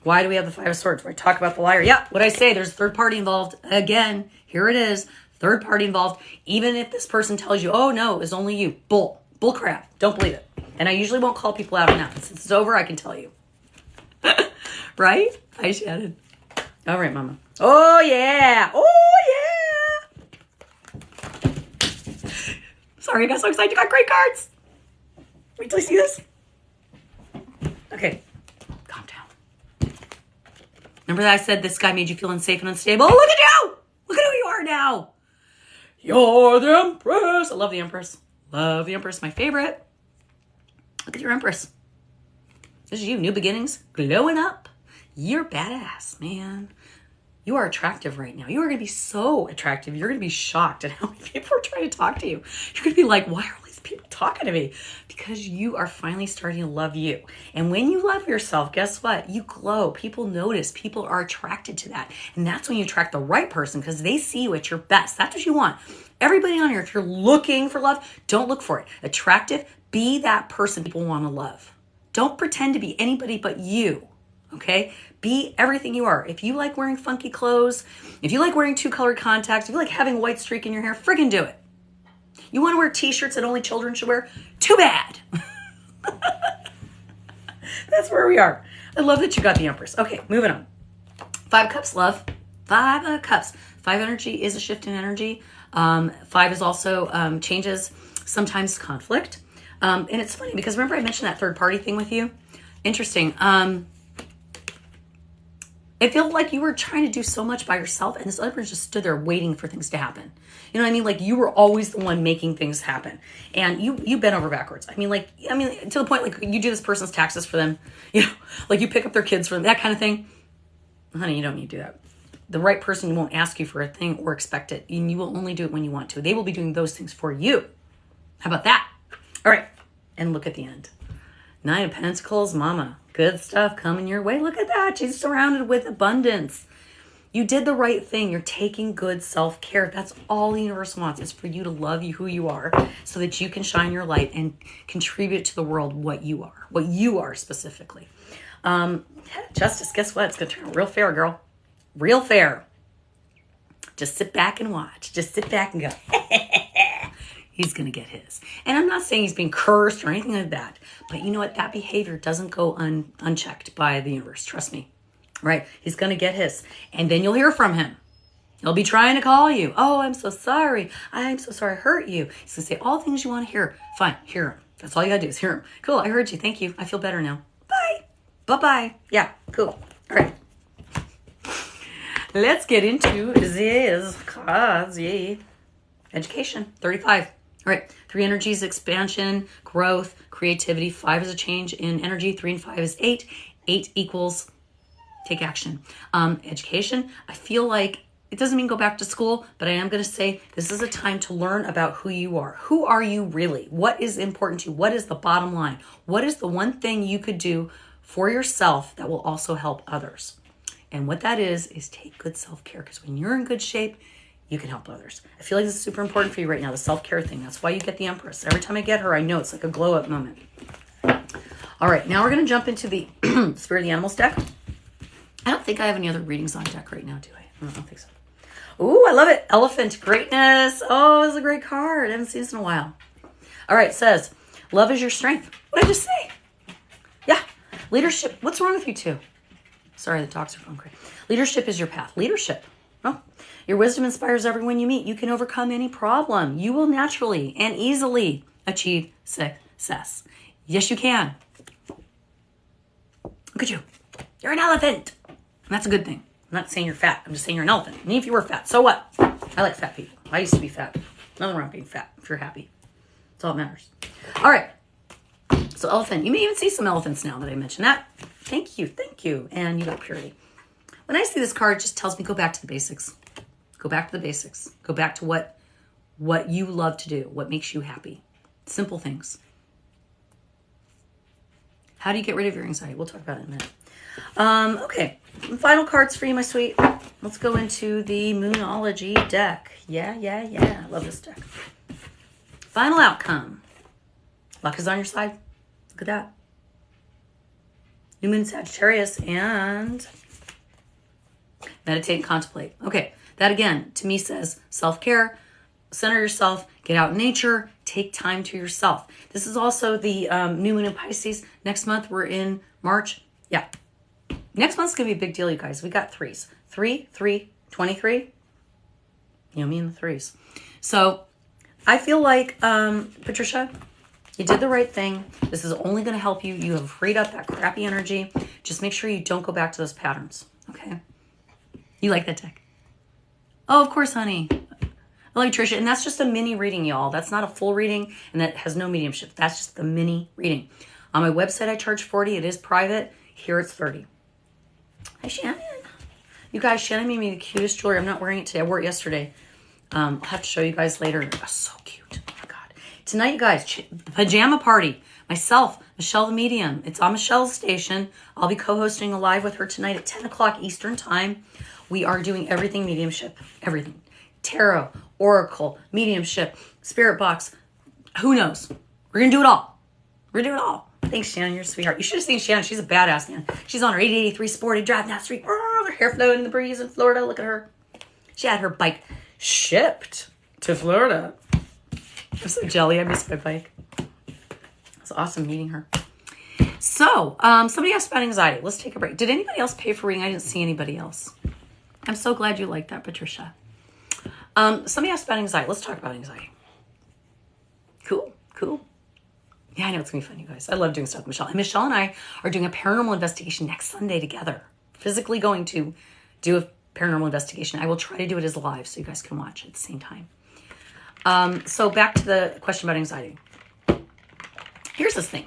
Why do we have the Five of Swords? Where I talk about the liar. Yeah, what I say, there's a third party involved. Again, here it is. Third party involved. Even if this person tells you, oh no, it was only you. Bull crap. Don't believe it. And I usually won't call people out on that. Since it's over, I can tell you. Right? Hi, Shannon. All right, mama. Oh, yeah. Oh, yeah. Sorry, I got so excited. You got great cards. Wait till you see this. Okay. Calm down. Remember that I said this guy made you feel unsafe and unstable? Oh, look at you. Look at who you are now. You're the Empress. I love the Empress. Love the Empress. My favorite. Look at your Empress. This is you. New beginnings. Glowing up. You're badass, man. You are attractive right now. You are going to be so attractive. You're going to be shocked at how many people are trying to talk to you. You're going to be like, why are all these people talking to me? Because you are finally starting to love you. And when you love yourself, guess what? You glow. People notice. People are attracted to that. And that's when you attract the right person because they see you at your best. That's what you want. Everybody on here, if you're looking for love, don't look for it. Attractive, be that person people want to love. Don't pretend to be anybody but you. Okay? Be everything you are. If you like wearing funky clothes, if you like wearing 2-colored contacts, if you like having a white streak in your hair, friggin' do it. You want to wear t-shirts that only children should wear? Too bad. That's where we are. I love that you got the Empress. Okay, moving on. 5 of Cups, love. 5 of Cups. 5 energy is a shift in energy. 5 is also changes, sometimes conflict. And it's funny because remember I mentioned that third party thing with you? Interesting. It felt like you were trying to do so much by yourself and this other person just stood there waiting for things to happen. You know what I mean? Like you were always the one making things happen and you bent over backwards. I mean, to the point, like you do this person's taxes for them, you know, like you pick up their kids for them, that kind of thing. Honey, you don't need to do that. The right person won't ask you for a thing or expect it. And you will only do it when you want to. They will be doing those things for you. How about that? All right. And look at the end. 9 of Pentacles, mama. Good stuff coming your way. Look at that. She's surrounded with abundance. You did the right thing. You're taking good self-care. That's all the universe wants, is for you to love you who you are so that you can shine your light and contribute to the world what you are specifically. Justice, guess what? It's going to turn out real fair, girl. Real fair. Just sit back and watch. Just sit back and go, he's going to get his. And I'm not saying he's being cursed or anything like that. But you know what? That behavior doesn't go unchecked by the universe. Trust me. Right? He's going to get his. And then you'll hear from him. He'll be trying to call you. Oh, I'm so sorry. I'm so sorry I hurt you. He's going to say all the things you want to hear. Fine. Hear him. That's all you got to do is hear him. Cool. I heard you. Thank you. I feel better now. Bye. Bye-bye. Yeah. Cool. All right. Let's get into this cause, yay. Education, 35. All right, 3 energies, expansion, growth, creativity. 5 is a change in energy. 3 and 5 is 8. 8 equals take action. Education, I feel like it doesn't mean go back to school, but I am going to say this is a time to learn about who you are. Who are you really? What is important to you? What is the bottom line? What is the one thing you could do for yourself that will also help others? And what that is take good self-care, because when you're in good shape, you can help others. I feel like this is super important for you right now, the self-care thing. That's why you get the Empress. Every time I get her, I know it's like a glow-up moment. All right, now we're going to jump into the Spirit of the Animals deck. I don't think I have any other readings on deck right now, do I? I don't think so. Ooh, I love it. Elephant Greatness. Oh, this is a great card. I haven't seen this in a while. All right, it says, love is your strength. What did I just say? Yeah. Leadership. What's wrong with you two? Sorry, the dogs are going crazy. Leadership is your path. Leadership. Oh, your wisdom inspires everyone you meet. You can overcome any problem. You will naturally and easily achieve success. Yes, you can. Look at you. You're an elephant. And that's a good thing. I'm not saying you're fat. I'm just saying you're an elephant. And if you were fat, so what? I like fat people. I used to be fat. Nothing wrong with being fat if you're happy. That's all that matters. All right. So elephant. You may even see some elephants now that I mentioned that. Thank you. Thank you. And you got purity. When I see this card, it just tells me go back to the basics. Go back to the basics. Go back to what you love to do, what makes you happy. Simple things. How do you get rid of your anxiety? We'll talk about it in a minute. Okay. Final cards for you, my sweet. Let's go into the Moonology deck. Yeah. I love this deck. Final outcome. Luck is on your side. Look at that. New Moon Sagittarius and meditate and contemplate. Okay, that again to me says self-care, center yourself, get out in nature, take time to yourself. This is also the New Moon in Pisces. Next month we're in March. Yeah, next month's gonna be a big deal, you guys. We got 3s. 3, 23. You know, me and the 3s. So I feel like, Patricia, you did the right thing. This is only going to help you. You have freed up that crappy energy. Just make sure you don't go back to those patterns. Okay? You like that deck? Oh, of course, honey. I love you, Tricia. And that's just a mini reading, y'all. That's not a full reading, and that has no mediumship. That's just the mini reading. On my website, I charge $40. It is private. Here, it's $30. Hi, Shannon. You guys, Shannon made me the cutest jewelry. I'm not wearing it today. I wore it yesterday. I'll have to show you guys later. Oh, so cute. Oh, my God. Tonight, you guys, pajama party. Myself, Michelle the Medium. It's on Michelle's station. I'll be co-hosting a live with her tonight at 10 o'clock Eastern Time. We are doing everything mediumship. Everything. Tarot, Oracle, mediumship, spirit box. Who knows? We're going to do it all. We're going to do it all. Thanks, Shannon. You're a sweetheart. You should have seen Shannon. She's a badass, man. She's on her 883 Sporty driving down the street. Her hair flowing in the breeze in Florida. Look at her. She had her bike shipped to Florida. I'm so jelly. I miss my bike. It's awesome meeting her. So, somebody asked about anxiety. Let's take a break. Did anybody else pay for reading? I didn't see anybody else. I'm so glad you liked that, Patricia. Somebody asked about anxiety. Let's talk about anxiety. Cool. Yeah, I know it's going to be fun, you guys. I love doing stuff with Michelle. And Michelle and I are doing a paranormal investigation next Sunday together. Physically going to do a paranormal investigation. I will try to do it as live so you guys can watch at the same time. So back to the question about anxiety. Here's this thing.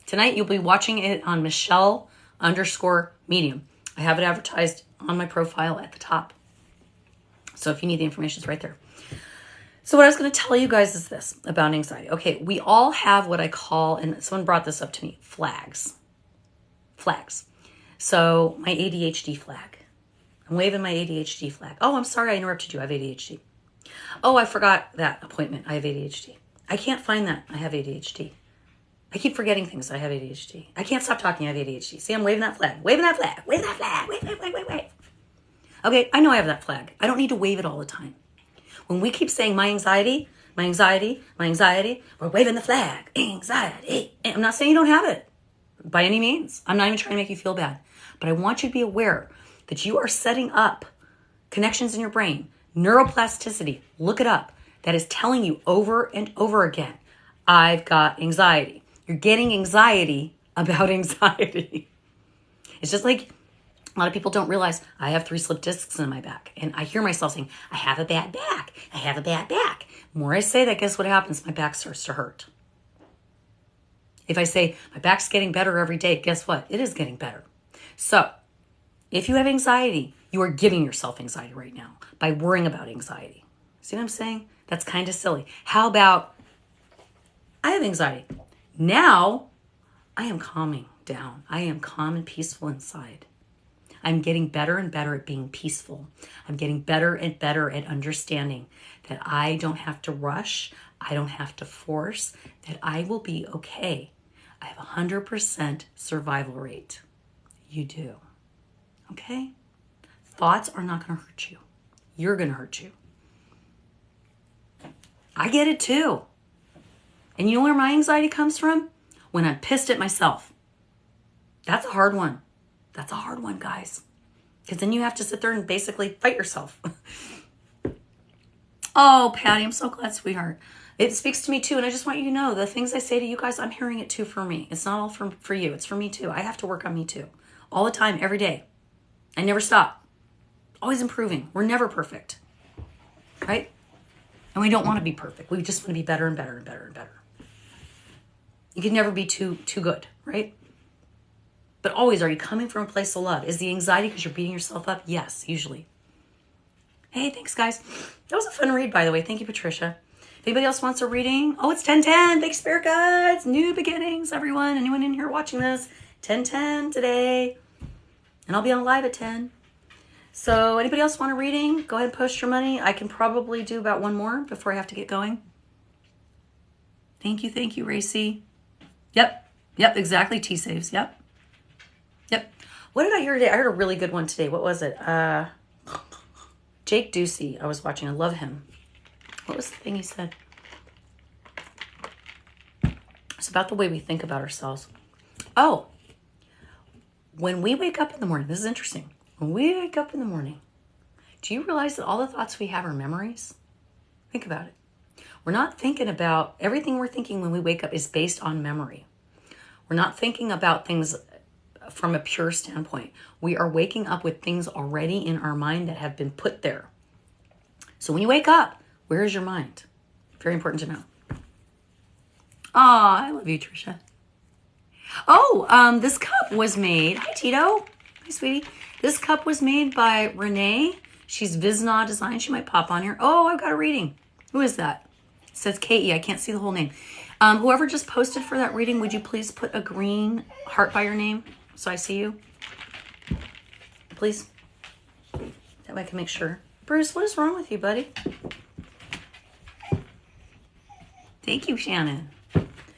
Tonight you'll be watching it on Michelle_Medium. I have it advertised on my profile at the top. So if you need the information, it's right there. So what I was going to tell you guys is this about anxiety. Okay, we all have what I call, and someone brought this up to me, flags. Flags. So my ADHD flag. I'm waving my ADHD flag. Oh, I'm sorry I interrupted you. I have ADHD. Oh, I forgot that appointment. I have ADHD. I can't find that. I have ADHD. I keep forgetting things. I have ADHD. I can't stop talking. I have ADHD. See, I'm waving that flag. Waving that flag. Waving that flag. Wave. Okay, I know I have that flag. I don't need to wave it all the time. When we keep saying my anxiety, we're waving the flag. Anxiety. I'm not saying you don't have it by any means. I'm not even trying to make you feel bad. But I want you to be aware that you are setting up connections in your brain, neuroplasticity, look it up, that is telling you over and over again, I've got anxiety. You're getting anxiety about anxiety. It's just like a lot of people don't realize I have 3 slip discs in my back. And I hear myself saying, I have a bad back. I have a bad back. The more I say that, guess what happens? My back starts to hurt. If I say my back's getting better every day, guess what? It is getting better. So if you have anxiety, you are giving yourself anxiety right now by worrying about anxiety. See what I'm saying? That's kind of silly. How about I have anxiety. Now I am calming down. I am calm and peaceful inside. I'm getting better and better at being peaceful. I'm getting better and better at understanding that I don't have to rush. I don't have to force, that I will be okay. I have 100% survival rate. You do. Okay? Thoughts are not going to hurt you. You're going to hurt you. I get it too. And you know where my anxiety comes from? When I'm pissed at myself. That's a hard one. That's a hard one, guys. Because then you have to sit there and basically fight yourself. Oh, Patty, I'm so glad, sweetheart. It speaks to me too. And I just want you to know the things I say to you guys, I'm hearing it too for me. It's not all for you. It's for me too. I have to work on me too. All the time, every day. I never stop. Always improving. We're never perfect. Right? And we don't want to be perfect. We just want to be better and better and better and better. You can never be too good, right? But always, are you coming from a place of love? Is the anxiety because you're beating yourself up? Yes, usually. Hey, thanks, guys. That was a fun read, by the way. Thank you, Patricia. If anybody else wants a reading, oh, it's 10:10. Big Spirit Guides. New beginnings, everyone. Anyone in here watching this? 10:10 today. And I'll be on live at 10. So anybody else want a reading? Go ahead and post your money. I can probably do about one more before I have to get going. Thank you, Racy. Yep, exactly. T-Saves, yep. What did I hear today? I heard a really good one today. What was it? Jake Ducey, I was watching. I love him. What was the thing he said? It's about the way we think about ourselves. Oh, when we wake up in the morning, this is interesting. When we wake up in the morning, do you realize that all the thoughts we have are memories? Think about it. We're not thinking about, everything we're thinking when we wake up is based on memory. We're not thinking about things from a pure standpoint. We are waking up with things already in our mind that have been put there. So when you wake up, where is your mind? Very important to know. Oh, I love you, Tricia. Oh, this cup was made. Hi, Tito. Hi, sweetie. This cup was made by Renee. She's Visna Design. She might pop on here. Oh, I've got a reading. Who is that? It says K-E. I can't see the whole name. Whoever just posted for that reading, would you please put a green heart by your name so I see you? Please. That way I can make sure. Bruce, what is wrong with you, buddy? Thank you, Shannon.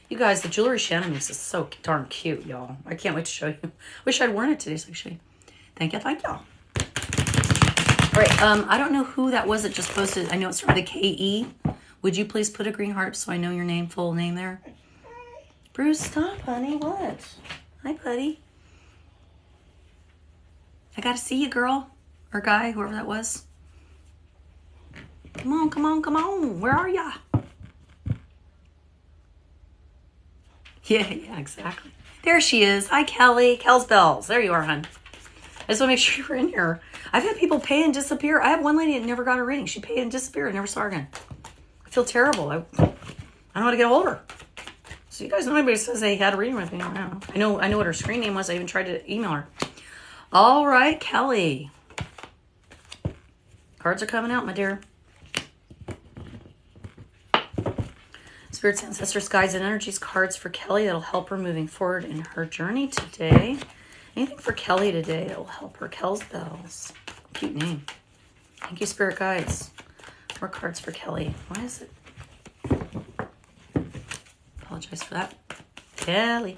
You guys, the jewelry Shannon makes is so darn cute, y'all. I can't wait to show you. Wish I'd worn it today so I could show you. Thank y'all. All right, I don't know who that was that just posted. I know it's from the K-E. Would you please put a green heart so I know your name, full name there? Bruce, stop, honey. What? Hi, buddy. I got to see you, girl. Or guy, whoever that was. Come on. Where are ya? Yeah, exactly. There she is. Hi, Kelly. Kel's Bells. There you are, hon. I just want to make sure you're in here. I've had people pay and disappear. I have one lady that never got a reading. She paid and disappeared. I never saw her again. I feel terrible. I don't know how to get a hold of her. So you guys know anybody says they had a reading with me. I don't know. I know what her screen name was. I even tried to email her. All right, Kelly. Cards are coming out, my dear. Spirits, ancestors, guides, and energies cards for Kelly that'll help her moving forward in her journey today. Anything for Kelly today that will help her? Kel's Bells. Cute name. Thank you, Spirit Guides. More cards for Kelly. Why is it? Apologize for that. Kelly.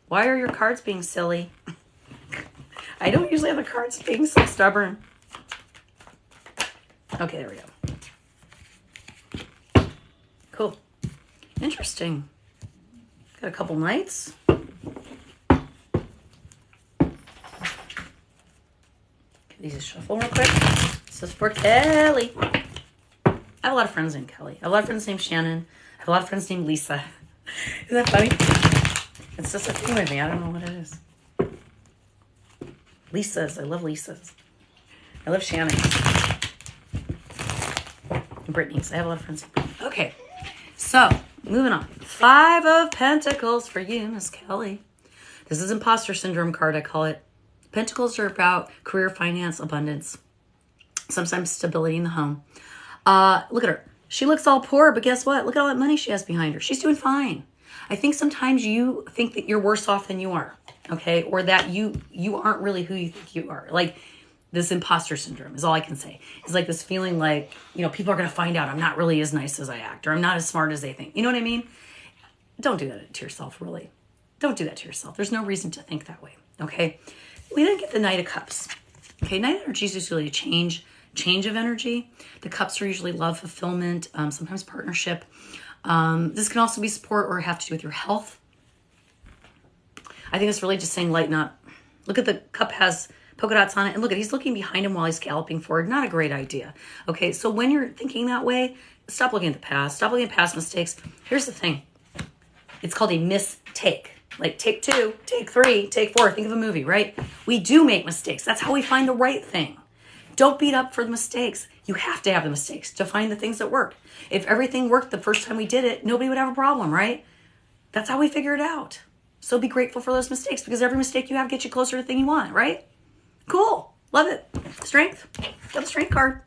Why are your cards being silly? I don't usually have the cards being so stubborn. Okay, there we go. Cool. Interesting. Got a couple knights. These shuffle real quick. This is for Kelly. I have a lot of friends named Kelly. I have a lot of friends named Shannon. I have a lot of friends named Lisa. Isn't that funny? It's just a thing with me. I don't know what it is. Lisa's. I love Lisa's. I love Shannon's. And Brittany's. I have a lot of friends. Okay. So, moving on. 5 of Pentacles for you, Miss Kelly. This is Imposter Syndrome card, I call it. Pentacles are about career, finance, abundance. Sometimes stability in the home. Look at her. She looks all poor, but guess what? Look at all that money she has behind her. She's doing fine. I think sometimes you think that you're worse off than you are, okay? Or that you aren't really who you think you are. Like this imposter syndrome is all I can say. It's like this feeling like, people are going to find out I'm not really as nice as I act, or I'm not as smart as they think. You know what I mean? Don't do that to yourself, really. Don't do that to yourself. There's no reason to think that way, okay? We didn't get the Knight of Cups. Okay, Knight of Energy is usually a change of energy. The cups are usually love, fulfillment, sometimes partnership. This can also be support or have to do with your health. I think it's really just saying lighten up. Look at the cup has polka dots on it. And look at, he's looking behind him while he's galloping forward. Not a great idea. Okay, so when you're thinking that way, stop looking at the past. Stop looking at past mistakes. Here's the thing. It's called a mistake. Like take 2, take 3, take 4. Think of a movie, right? We do make mistakes. That's how we find the right thing. Don't beat up for the mistakes. You have to have the mistakes to find the things that work. If everything worked the first time we did it, nobody would have a problem, right? That's how we figure it out. So be grateful for those mistakes because every mistake you have gets you closer to the thing you want, right? Cool. Love it. Strength. Got the strength card.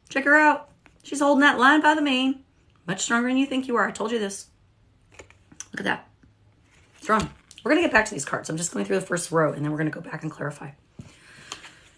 Check her out. She's holding that line by the mane. Much stronger than you think you are. I told you this. Look at that. Strong. We're going to get back to these cards. I'm just going through the first row, and then we're going to go back and clarify.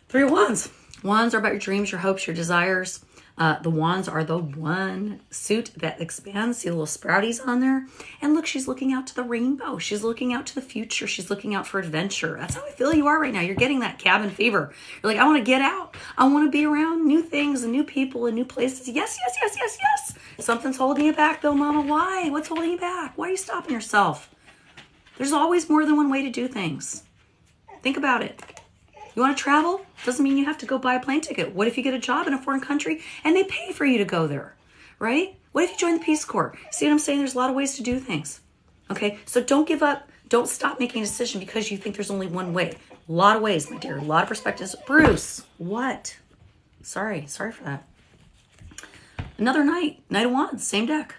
3 of Wands. Wands are about your dreams, your hopes, your desires. The wands are the one suit that expands. See the little sprouties on there? And look, she's looking out to the rainbow. She's looking out to the future. She's looking out for adventure. That's how I feel you are right now. You're getting that cabin fever. You're like, I want to get out. I want to be around new things and new people and new places. Yes, yes, yes, yes, yes. Something's holding you back though, Mama. Why? What's holding you back? Why are you stopping yourself? There's always more than one way to do things. Think about it. You want to travel? Doesn't mean you have to go buy a plane ticket. What if you get a job in a foreign country and they pay for you to go there, right? What if you join the Peace Corps? See what I'm saying? There's a lot of ways to do things, okay? So don't give up. Don't stop making a decision because you think there's only one way. A lot of ways, my dear. A lot of perspectives. Bruce, what? Sorry for that. Another Knight of Wands, same deck.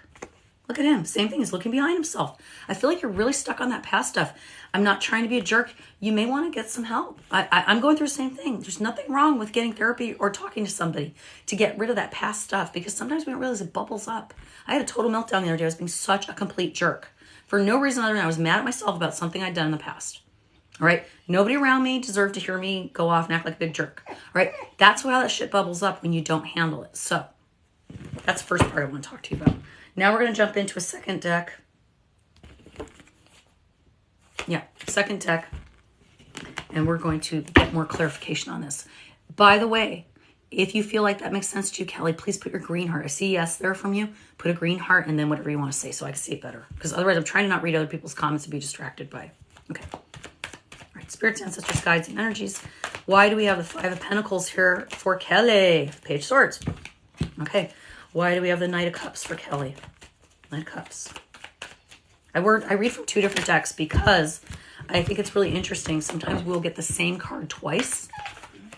Look at him. Same thing. He's looking behind himself. I feel like you're really stuck on that past stuff. I'm not trying to be a jerk. You may want to get some help. I'm going through the same thing. There's nothing wrong with getting therapy or talking to somebody to get rid of that past stuff because sometimes we don't realize it bubbles up. I had a total meltdown the other day. I was being such a complete jerk for no reason other than I was mad at myself about something I'd done in the past. All right. Nobody around me deserved to hear me go off and act like a big jerk. All right. That's how that shit bubbles up when you don't handle it. So that's the first part I want to talk to you about. Now we're going to jump into a second deck. Yeah, second deck. And we're going to get more clarification on this. By the way, if you feel like that makes sense to you, Kelly, please put your green heart. I see yes there from you. Put a green heart and then whatever you want to say so I can see it better. Because otherwise I'm trying to not read other people's comments and be distracted by it. Okay. All right, spirits, ancestors, guides, and energies. Why do we have the 5 of Pentacles here for Kelly? Page of Swords. Okay. Why do we have the Knight of Cups for Kelly? Knight of Cups. I read from 2 different decks because I think it's really interesting. Sometimes we'll get the same card twice.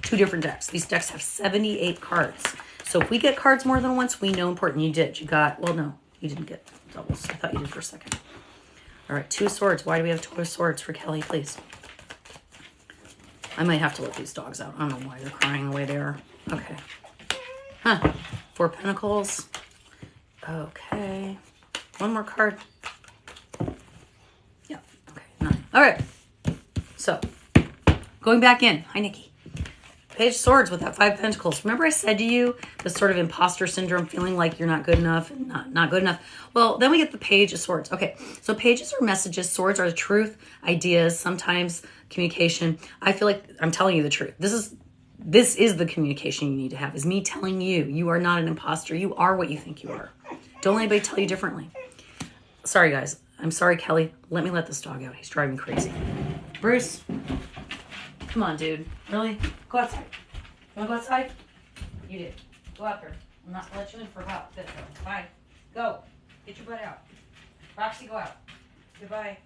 2 different decks. These decks have 78 cards. So if we get cards more than once, we know important. You did. You got, well, no, you didn't get doubles. I thought you did for a second. All right, 2 of Swords. Why do we have 2 of Swords for Kelly, please? I might have to let these dogs out. I don't know why they're crying the way they are. Okay. Huh. 4 Pentacles. Okay. 1 more card. Yeah. Okay. 9. All right. So, Going back in. Hi, Nikki. Page of Swords with that 5 Pentacles. Remember I said to you, the sort of imposter syndrome, feeling like you're not good enough and not good enough. Well, then we get the Page of Swords. Okay, so pages are messages. Swords are the truth, ideas, sometimes communication. I feel like I'm telling you the truth. This is the communication you need to have, is me telling you, you are not an imposter. You are what you think you are. Don't let anybody tell you differently. Sorry, guys. I'm sorry, Kelly. Let me let this dog out. He's driving me crazy. Bruce. Come on, dude. Really? Go outside. You want to go outside? You did. Go out there. I'm not going to let you in for about this. Bye. Go. Get your butt out. Roxy, go out. Goodbye.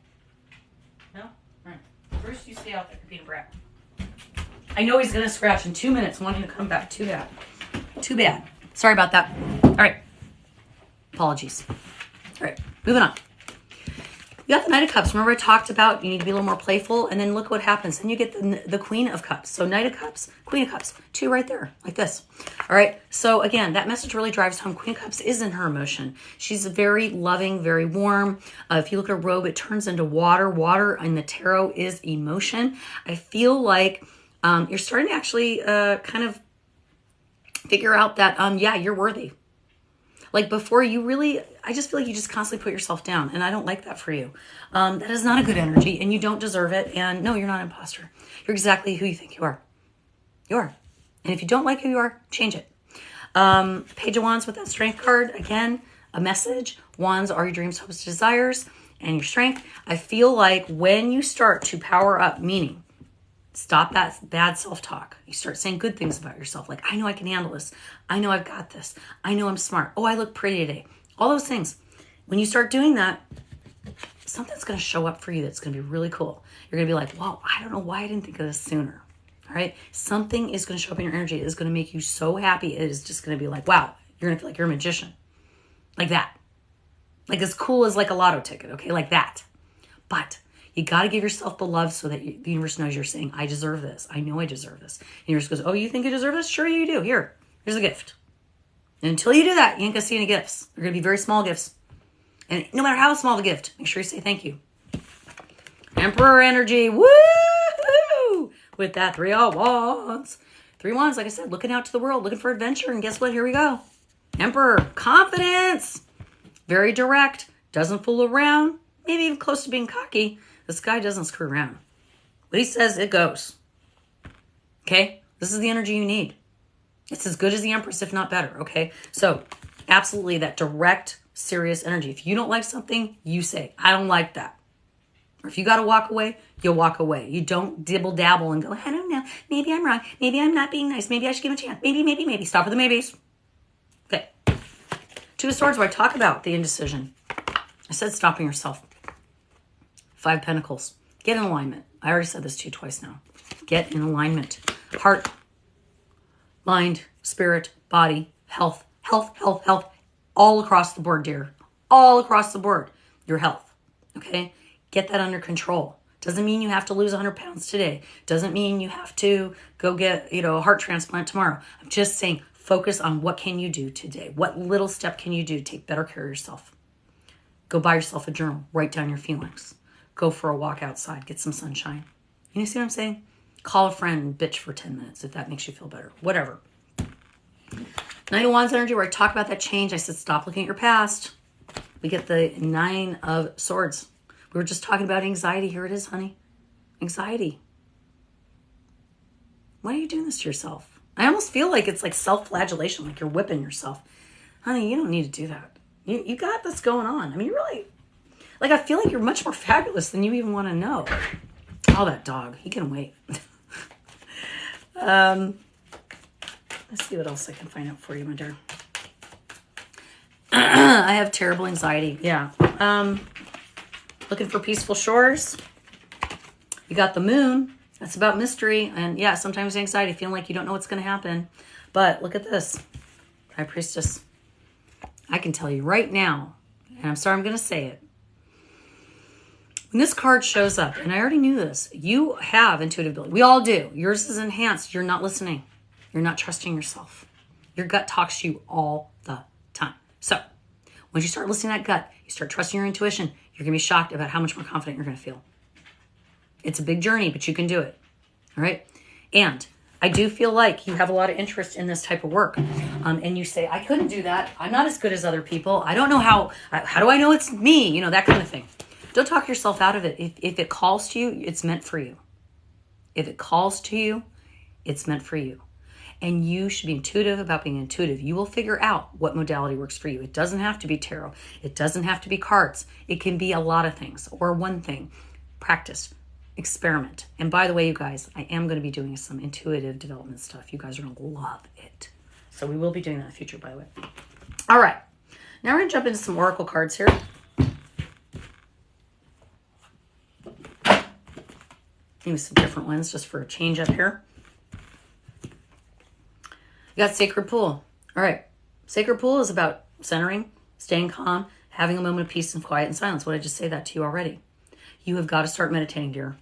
No? All right. Bruce, you stay out there. Being a brat. I know he's going to scratch in 2 minutes. I want him to come back. Too bad. Too bad. Sorry about that. All right. Apologies. All right. Moving on. You got the Knight of Cups. Remember I talked about you need to be a little more playful, and then look what happens. Then you get the Queen of Cups. So Knight of Cups, Queen of Cups, 2 right there, like this. All right. So again, that message really drives home. Queen of Cups is in her emotion. She's very loving, very warm. If you look at a robe, it turns into water. Water in the tarot is emotion. I feel like you're starting to actually kind of figure out that, yeah, you're worthy. Like before you really, I just feel like you just constantly put yourself down. And I don't like that for you. That is not a good energy and you don't deserve it. And no, you're not an imposter. You're exactly who you think you are. You are. And if you don't like who you are, change it. Page of Wands with that Strength card. Again, a message. Wands are your dreams, hopes, desires, and your strength. I feel like when you start to power up, meaning stop that bad self-talk. You start saying good things about yourself. Like, I know I can handle this. I know I've got this. I know I'm smart. Oh, I look pretty today. All those things. When you start doing that, something's going to show up for you that's going to be really cool. You're going to be like, wow, I don't know why I didn't think of this sooner. All right. Something is going to show up in your energy. It is going to make you so happy. It is just going to be like, wow, you're going to feel like you're a magician. Like that. Like as cool as like a lotto ticket. Okay. Like that. But you got to give yourself the love so that the universe knows you're saying, I deserve this. I know I deserve this. And the universe goes, oh, you think you deserve this? Sure you do. Here's a gift. And until you do that, you ain't going to see any gifts. They're going to be very small gifts. And no matter how small the gift, make sure you say thank you. Emperor energy. Woo! With that 3 of Wands. 3 Wands, like I said, looking out to the world, looking for adventure. And guess what? Here we go. Emperor. Confidence. Very direct. Doesn't fool around. Maybe even close to being cocky. This guy doesn't screw around. What he says, it goes. Okay? This is the energy you need. It's as good as the Empress, if not better. Okay? So, absolutely that direct, serious energy. If you don't like something, you say, I don't like that. Or if you got to walk away, you'll walk away. You don't dibble-dabble and go, I don't know. Maybe I'm wrong. Maybe I'm not being nice. Maybe I should give him a chance. Maybe. Stop with the maybes. Okay. 2 of Swords, where I talk about the indecision. I said stopping yourself. 5 Pentacles. Get in alignment. I already said this to you twice now. Get in alignment. Heart, mind, spirit, body, health. All across the board, dear. All across the board. Your health. Okay? Get that under control. Doesn't mean you have to lose 100 pounds today. Doesn't mean you have to go get, a heart transplant tomorrow. I'm just saying focus on what can you do today. What little step can you do to take better care of yourself? Go buy yourself a journal. Write down your feelings. Go for a walk outside. Get some sunshine. You see what I'm saying? Call a friend and bitch for 10 minutes if that makes you feel better. Whatever. Knight of Wands energy, where I talk about that change. I said stop looking at your past. We get the 9 of Swords. We were just talking about anxiety. Here it is, honey. Anxiety. Why are you doing this to yourself? I almost feel like it's like self-flagellation, like you're whipping yourself. Honey, you don't need to do that. You got this going on. I mean, you really... Like, I feel like you're much more fabulous than you even want to know. Oh, that dog. He can wait. Let's see what else I can find out for you, my dear. I have terrible anxiety. Yeah. Looking for peaceful shores. You got the Moon. That's about mystery. And, yeah, sometimes anxiety, feeling like you don't know what's going to happen. But look at this. High Priestess. I can tell you right now, and I'm sorry I'm going to say it, when this card shows up, and I already knew this, you have intuitive ability. We all do. Yours is enhanced. You're not listening. You're not trusting yourself. Your gut talks to you all the time. So once you start listening to that gut, you start trusting your intuition, you're going to be shocked about how much more confident you're going to feel. It's a big journey, but you can do it. All right. And I do feel like you have a lot of interest in this type of work. And you say, I couldn't do that. I'm not as good as other people. I don't know how do I know it's me? You know, that kind of thing. Don't talk yourself out of it. If it calls to you, it's meant for you. If it calls to you, it's meant for you. And you should be intuitive about being intuitive. You will figure out what modality works for you. It doesn't have to be tarot. It doesn't have to be cards. It can be a lot of things or one thing. Practice. Experiment. And by the way, you guys, I am going to be doing some intuitive development stuff. You guys are going to love it. So we will be doing that in the future, by the way. All right. Now we're going to jump into some oracle cards here. Maybe some different ones just for a change up here. You got Sacred Pool. All right. Sacred Pool is about centering, staying calm, having a moment of peace and quiet and silence. What did I just say that to you already? You have got to start meditating, dear.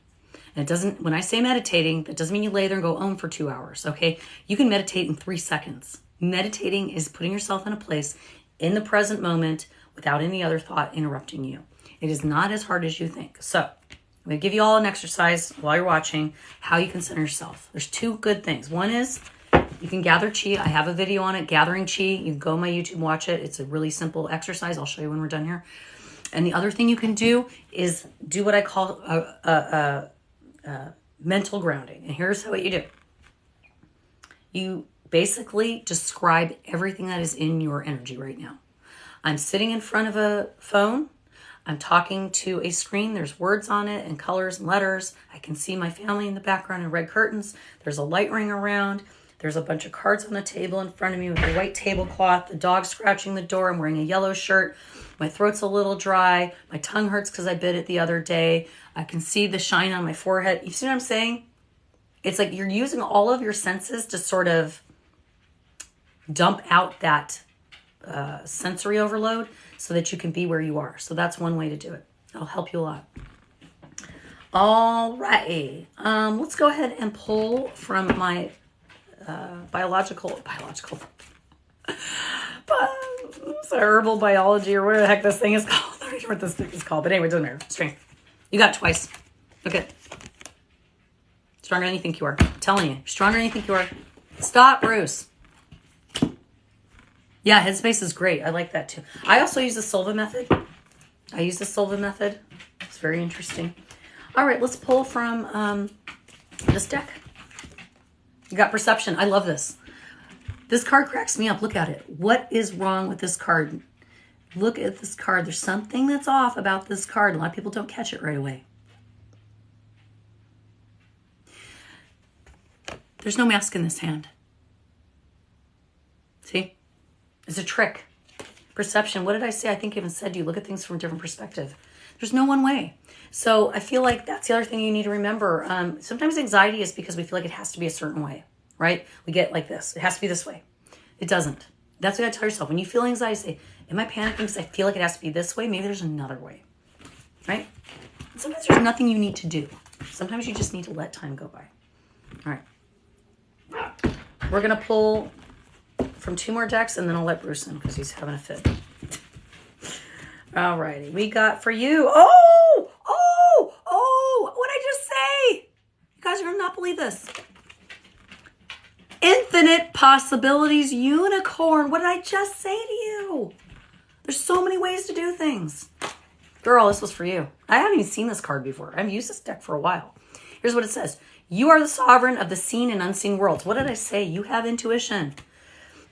And it doesn't, when I say meditating, that doesn't mean you lay there and go for 2 hours, okay? You can meditate in 3 seconds. Meditating is putting yourself in a place in the present moment without any other thought interrupting you. It is not as hard as you think. So I'm going to give you all an exercise while you're watching how you can center yourself. There's 2 good things. One is you can gather chi. I have a video on it, gathering chi. You can go on my YouTube and watch it. It's a really simple exercise. I'll show you when we're done here. And the other thing you can do is do what I call mental grounding. And here's what you do. You basically describe everything that is in your energy right now. I'm sitting in front of a phone. I'm talking to a screen. There's words on it and colors and letters. I can see my family in the background and red curtains. There's a light ring around. There's a bunch of cards on the table in front of me with a white tablecloth. The dog scratching the door. I'm wearing a yellow shirt. My throat's a little dry. My tongue hurts because I bit it the other day. I can see the shine on my forehead. You see what I'm saying? It's like you're using all of your senses to sort of dump out that sensory overload so that you can be where you are. So that's one way to do it. It'll help you a lot. All right. Let's go ahead and pull from my biological herbal biology or whatever the heck this thing is called. I don't know what this thing is called, but anyway, it doesn't matter. Strength. You got it twice. Okay. Stronger than you think you are. I'm telling you. Stronger than you think you are. Stop, Bruce. Yeah, Headspace is great. I like that too. I also use the Silva method. It's very interesting. All right, let's pull from this deck. You got Perception. I love this. This card cracks me up. Look at it. What is wrong with this card? Look at this card. There's something that's off about this card. A lot of people don't catch it right away. There's no mask in this hand. See? It's a trick. Perception. What did I say? I think I even said to you, look at things from a different perspective. There's no one way. So I feel like that's the other thing you need to remember. Sometimes anxiety is because we feel like it has to be a certain way, right? We get like this. It has to be this way. It doesn't. That's what I tell yourself. When you feel anxiety, say, am I panicking because I feel like it has to be this way? Maybe there's another way, right? And sometimes there's nothing you need to do. Sometimes you just need to let time go by. All right. We're going to pull from 2 more decks, and then I'll let Bruce in because he's having a fit. All righty. We got for you. Oh, what did I just say? You guys are going to not believe this. Infinite possibilities unicorn. What did I just say to you? There's so many ways to do things. Girl, this was for you. I haven't even seen this card before. I've used this deck for a while. Here's what it says. You are the sovereign of the seen and unseen worlds. What did I say? You have intuition.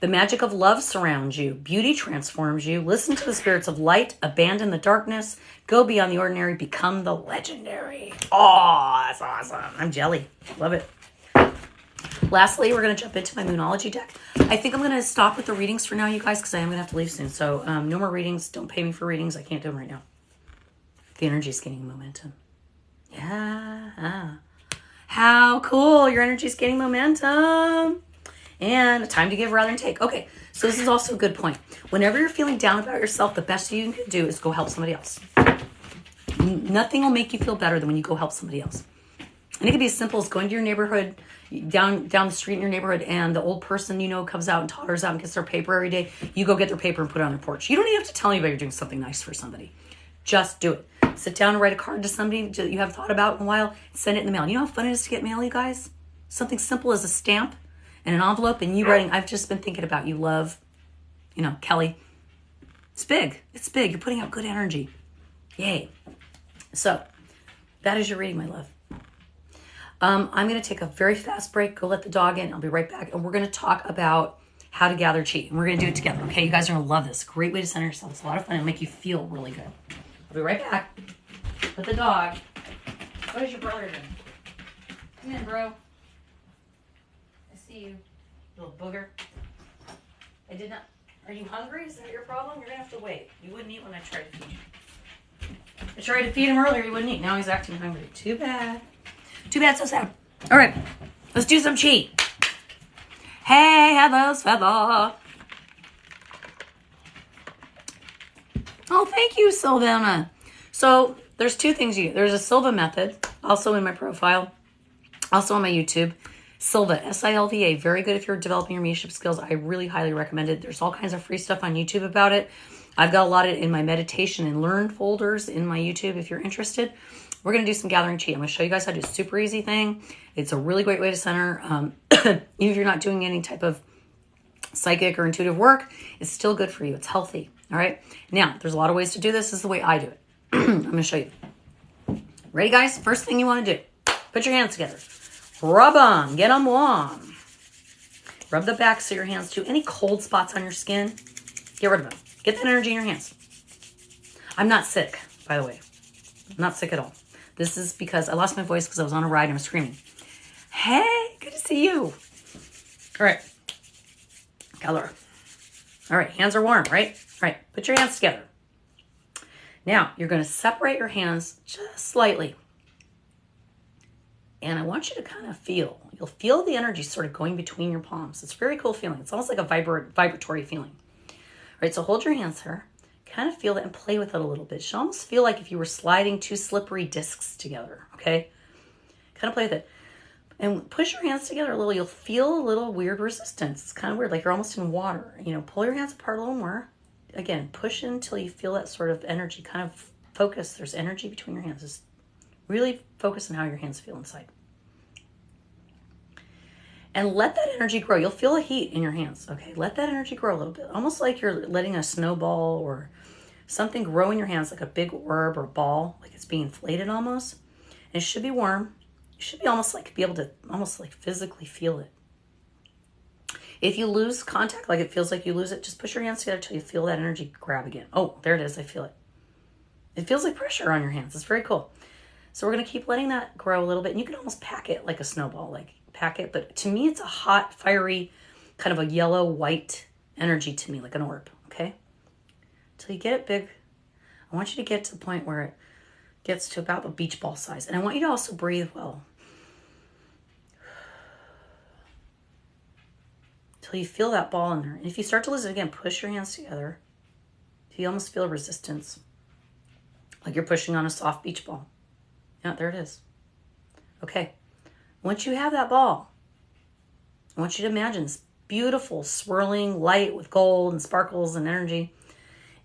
The magic of love surrounds you. Beauty transforms you. Listen to the spirits of light. Abandon the darkness. Go beyond the ordinary. Become the legendary. Oh, that's awesome. I'm jelly. Love it. Lastly, we're going to jump into my Moonology deck. I think I'm going to stop with the readings for now, you guys, because I am going to have to leave soon. So no more readings. Don't pay me for readings. I can't do them right now. The energy is gaining momentum. Yeah. How cool. Your energy is gaining momentum. And time to give rather than take. Okay, so this is also a good point. Whenever you're feeling down about yourself, the best you can do is go help somebody else. Nothing will make you feel better than when you go help somebody else. And it can be as simple as going to your neighborhood, down the street in your neighborhood, and the old person you know comes out and totters out and gets their paper every day. You go get their paper and put it on their porch. You don't even have to tell anybody you're doing something nice for somebody. Just do it. Sit down and write a card to somebody that you haven't thought about in a while. Send it in the mail. You know how fun it is to get mail, you guys? Something simple as a stamp and an envelope and you writing, I've just been thinking about you, love, you know, Kelly. It's big. It's big. You're putting out good energy. Yay. So that is your reading, my love. I'm going to take a very fast break, go let the dog in. I'll be right back. And we're going to talk about how to gather chi. And we're going to do it together. Okay, you guys are going to love this. Great way to center yourself. It's a lot of fun. It'll make you feel really good. I'll be right back with the dog. What is your brother doing? Come in, bro. I see you, little booger. I did not. Are you hungry? Is that your problem? You're going to have to wait. You wouldn't eat when I tried to feed you. I tried to feed him earlier. He wouldn't eat. Now he's acting hungry. Too bad. Too bad, so sad. All right, let's do some chi. Hey, Heather's feather. Oh, thank you, Sylvana. So there's two things you get. There's a Silva method, also in my profile, also on my YouTube. Silva, S-I-L-V-A, very good if you're developing your mediumship skills. I really highly recommend it. There's all kinds of free stuff on YouTube about it. I've got a lot of it in my meditation and learn folders in my YouTube if you're interested. We're going to do some gathering chi. I'm going to show you guys how to do a super easy thing. It's a really great way to center. Even if you're not doing any type of psychic or intuitive work, it's still good for you. It's healthy. All right. Now, there's a lot of ways to do this. This is the way I do it. I'm going to show you. Ready, guys? First thing you want to do, put your hands together. Rub them. Get them warm. Rub the backs of your hands too. Any cold spots on your skin, get rid of them. Get that energy in your hands. I'm not sick, by the way. I'm not sick at all. This is because I lost my voice because I was on a ride and I was screaming. Hey, good to see you. All right. Color. All right, hands are warm, right? All right, put your hands together. Now, you're going to separate your hands just slightly. And I want you to kind of feel. You'll feel the energy sort of going between your palms. It's a very cool feeling. It's almost like a vibratory feeling. All right, so hold your hands here. Kind of feel it and play with it a little bit. It should almost feel like if you were sliding two slippery discs together, okay? Kind of play with it. And push your hands together a little. You'll feel a little weird resistance. It's kind of weird, like you're almost in water. You know, pull your hands apart a little more. Again, push until you feel that sort of energy. Kind of focus. There's energy between your hands. Just really focus on how your hands feel inside. And let that energy grow. You'll feel a heat in your hands, okay? Let that energy grow a little bit. Almost like you're letting a snowball or something grow in your hands, like a big orb or ball, like it's being inflated almost. And it should be warm. You should be almost like be able to almost like physically feel it. If you lose contact, like it feels like you lose it, just push your hands together until you feel that energy grab again. Oh, there it is. I feel it. It feels like pressure on your hands. It's very cool. So we're going to keep letting that grow a little bit. And you can almost pack it like a snowball, like pack it. But to me, it's a hot, fiery, kind of a yellow-white energy to me, like an orb, okay? Until you get it big, I want you to get to the point where it gets to about a beach ball size. And I want you to also breathe well. Until you feel that ball in there. And if you start to lose it again, push your hands together. If you almost feel resistance, like you're pushing on a soft beach ball. Yeah, there it is. Okay. Once you have that ball, I want you to imagine this beautiful swirling light with gold and sparkles and energy.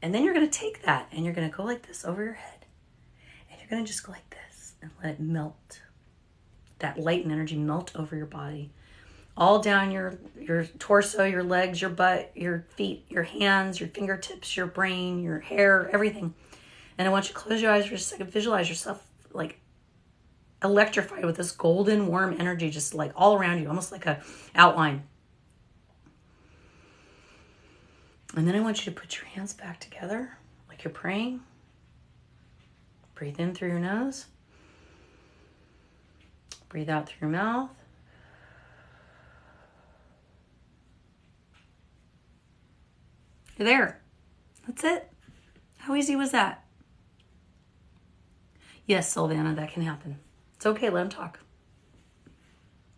And then you're going to take that and you're going to go like this over your head. And you're going to just go like this and let it melt. That light and energy melt over your body. All down your torso, your legs, your butt, your feet, your hands, your fingertips, your brain, your hair, everything. And I want you to close your eyes for just a second. Visualize yourself like electrified with this golden warm energy just like all around you, almost like a outline. And then I want you to put your hands back together like you're praying. Breathe in through your nose. Breathe out through your mouth. You're there. That's it. How easy was that? Yes, Sylvana, that can happen. It's okay, let him talk.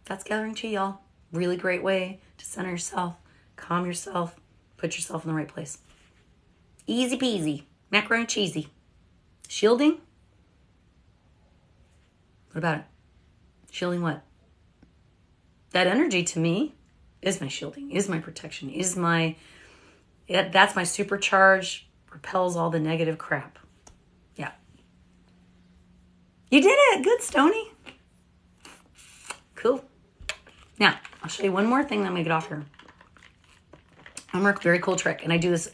That's gathering chi, y'all. Really great way to center yourself, calm yourself, put yourself in the right place. Easy peasy, macaroni and cheesy. Shielding? What about it? Shielding what? That energy to me is my shielding, is my protection, is my... that's my supercharge, repels all the negative crap. Yeah. You did it. Good, Stony. Cool. Now, I'll show you one more thing, then we get off here. I'm a very cool trick, and I do this.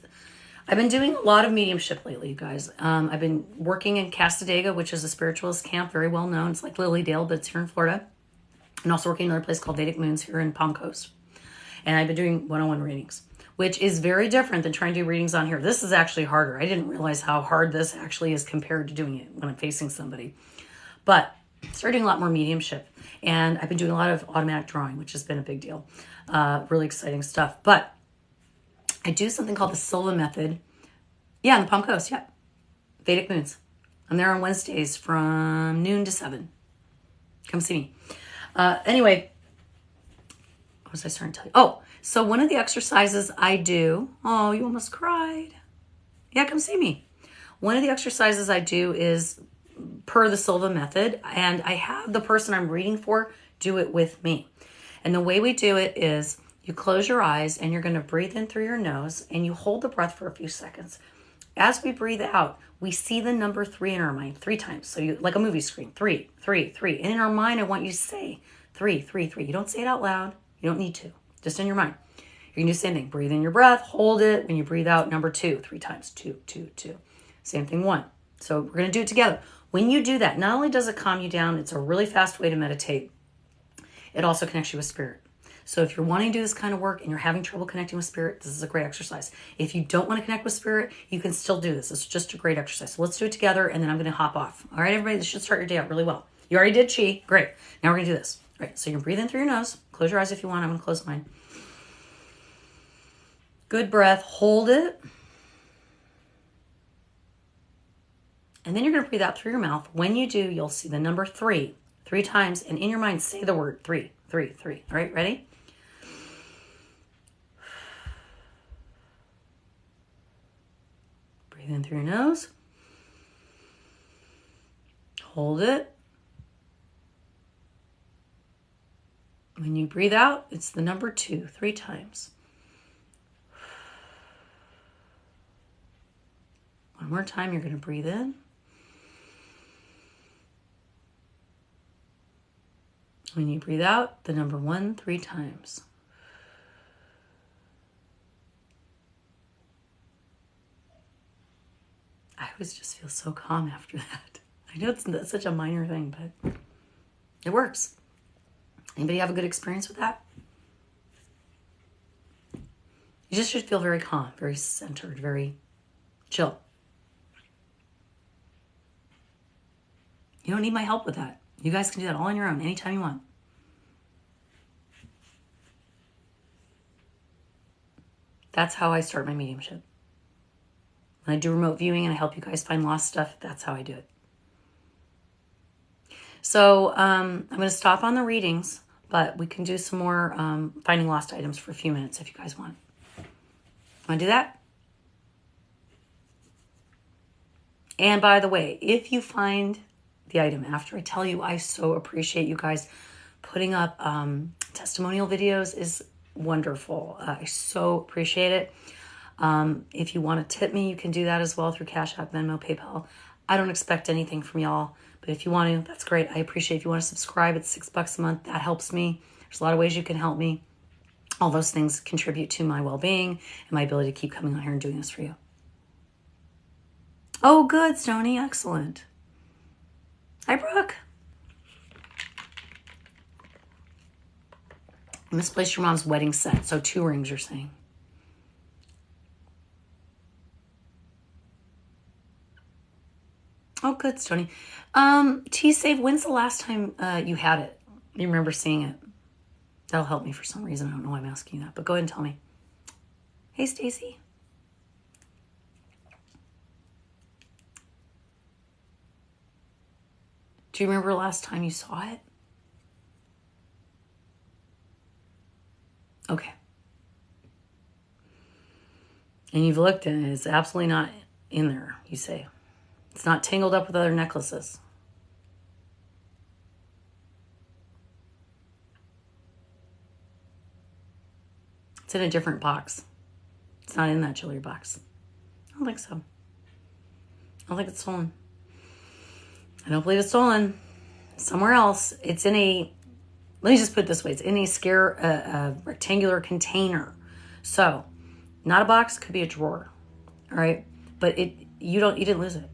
I've been doing a lot of mediumship lately, you guys. I've been working in Casadega, which is a spiritualist camp, very well known. It's like Lilydale, but it's here in Florida. And also working in another place called Vedic Moons here in Palm Coast. And I've been doing one-on-one readings, which is very different than trying to do readings on here. This is actually harder. I didn't realize how hard this actually is compared to doing it when I'm facing somebody. But I started doing a lot more mediumship. And I've been doing a lot of automatic drawing, which has been a big deal. Really exciting stuff. But I do something called the Silva method. Yeah, on the Palm Coast, yeah. Vedic Moons. I'm there on Wednesdays from noon to 7. Come see me. Anyway, what was I starting to tell you? Oh, so one of the exercises I do, oh, you almost cried. Yeah, come see me. One of the exercises I do is per the Silva method, and I have the person I'm reading for do it with me. And the way we do it is you close your eyes and you're going to breathe in through your nose and you hold the breath for a few seconds. As we breathe out, we see the number 3 in our mind 3 times. So you, like a movie screen, 3, 3, 3. And in our mind, I want you to say 3, 3, 3. You don't say it out loud. You don't need to. Just in your mind. You're going to do the same thing. Breathe in your breath. Hold it. When you breathe out, number 2, 3 times. 2, 2, 2. Same thing, 1. So we're going to do it together. When you do that, not only does it calm you down, it's a really fast way to meditate. It also connects you with spirit. So if you're wanting to do this kind of work and you're having trouble connecting with spirit, this is a great exercise. If you don't want to connect with spirit, you can still do this. It's just a great exercise. So let's do it together, and then I'm going to hop off. All right, everybody, this should start your day out really well. You already did chi. Great. Now we're going to do this. All right, so you can breathe in through your nose. Close your eyes if you want. I'm going to close mine. Good breath. Hold it. And then you're going to breathe out through your mouth. When you do, you'll see the number 3 times, and in your mind, say the word 3, 3, 3. All right, ready? Breathe in through your nose. Hold it. When you breathe out, it's the number 2, 3 times. One more time, you're going to breathe in. When you breathe out, the number 1, 3 times. I always just feel so calm after that. I know it's such a minor thing, but it works. Anybody have a good experience with that? You just should feel very calm, very centered, very chill. You don't need my help with that. You guys can do that all on your own, anytime you want. That's how I start my mediumship. When I do remote viewing and I help you guys find lost stuff, that's how I do it. So I'm going to stop on the readings, but we can do some more finding lost items for a few minutes if you guys want. Want to do that? And by the way, if you find the item after I tell you, I so appreciate you guys putting up testimonial videos is wonderful. I so appreciate it. If you want to tip me, you can do that as well through Cash App, Venmo, PayPal. I don't expect anything from y'all, but if you want to, that's great. I appreciate if you want to subscribe. It's $6 a month. That helps me. There's a lot of ways you can help me. All those things contribute to my well-being and my ability to keep coming on here and doing this for you. Oh, good, Stony. Excellent. Hi, Brooke. I misplaced your mom's wedding set. So 2 rings, you're saying. Oh, good, Stony. T-Save, when's the last time you had it? You remember seeing it? That'll help me for some reason. I don't know why I'm asking you that, but go ahead and tell me. Hey, Stacy. Do you remember the last time you saw it? Okay. And you've looked and it's absolutely not in there, you say. It's not tangled up with other necklaces. It's in a different box. It's not in that jewelry box. I don't think so. I don't think it's stolen. I don't believe it's stolen. Somewhere else. It's in a, let me just put it this way. It's in a rectangular container. So, not a box, could be a drawer. All right? But you didn't lose it.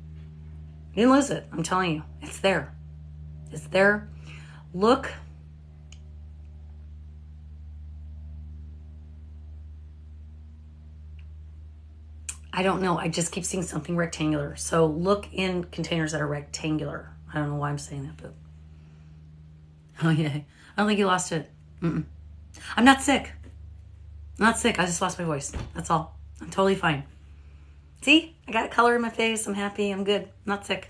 You didn't lose it. I'm telling you. It's there. It's there. Look. I don't know. I just keep seeing something rectangular. So look in containers that are rectangular. I don't know why I'm saying that, but. Oh, yeah. I don't think you lost it. Mm-mm. I'm not sick. I'm not sick. I just lost my voice. That's all. I'm totally fine. See? I got color in my face. I'm happy. I'm good. I'm not sick.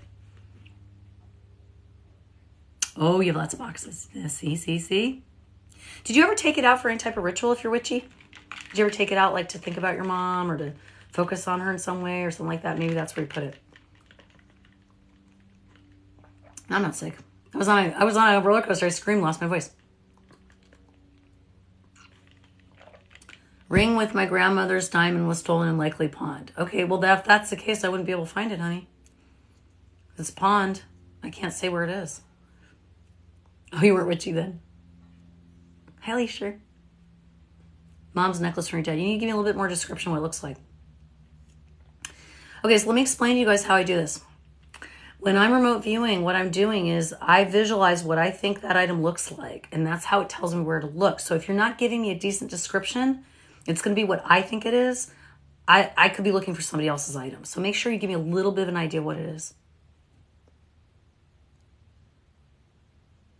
Oh, you have lots of boxes. Yeah, see? Did you ever take it out for any type of ritual if you're witchy? Did you ever take it out like to think about your mom or to focus on her in some way or something like that? Maybe that's where you put it. I'm not sick. I was on a roller coaster. I screamed, lost my voice. Ring with my grandmother's diamond was stolen and likely pawned. Okay, well, if that's the case, I wouldn't be able to find it, honey. It's pawned. I can't say where it is. Oh, you weren't witchy then? Hi, Alicia. Mom's necklace from your dad. You need to give me a little bit more description of what it looks like. Okay, so let me explain to you guys how I do this. When I'm remote viewing, what I'm doing is I visualize what I think that item looks like, and that's how it tells me where to look. So if you're not giving me a decent description, it's going to be what I think it is. I could be looking for somebody else's item. So make sure you give me a little bit of an idea what it is.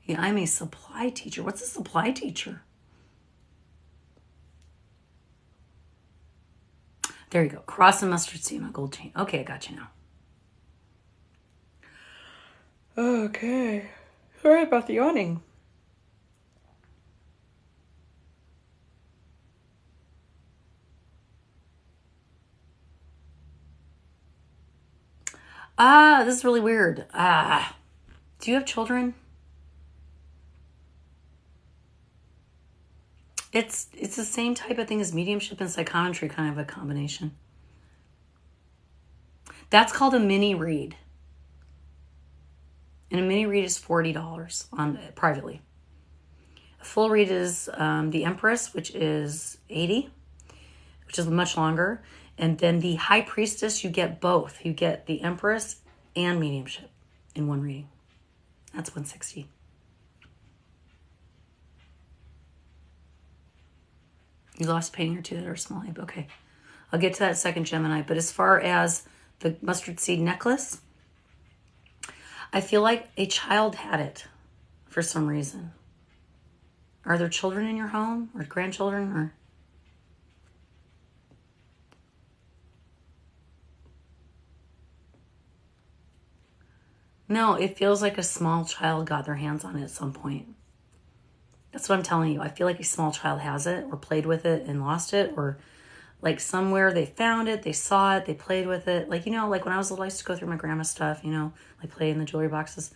Yeah, I'm a supply teacher. What's a supply teacher? There you go. Cross and mustard seed on a gold chain. Okay, I got you now. Okay. Sorry about the yawning. This is really weird. Do you have children? It's the same type of thing as mediumship and psychometry, kind of a combination. That's called a mini read. And a mini read is $40 on privately. A full read is the Empress, which is $80, which is much longer. And then the High Priestess, you get both. You get the Empress and mediumship in one reading. That's $160. You lost a painting or two that are small. Okay. I'll get to that second, Gemini. But as far as the mustard seed necklace, I feel like a child had it for some reason. Are there children in your home or grandchildren or? No, it feels like a small child got their hands on it at some point. That's what I'm telling you. I feel like a small child has it or played with it and lost it, or like somewhere they found it, they saw it, they played with it. Like, you know, like when I was little, I used to go through my grandma's stuff, you know, like play in the jewelry boxes,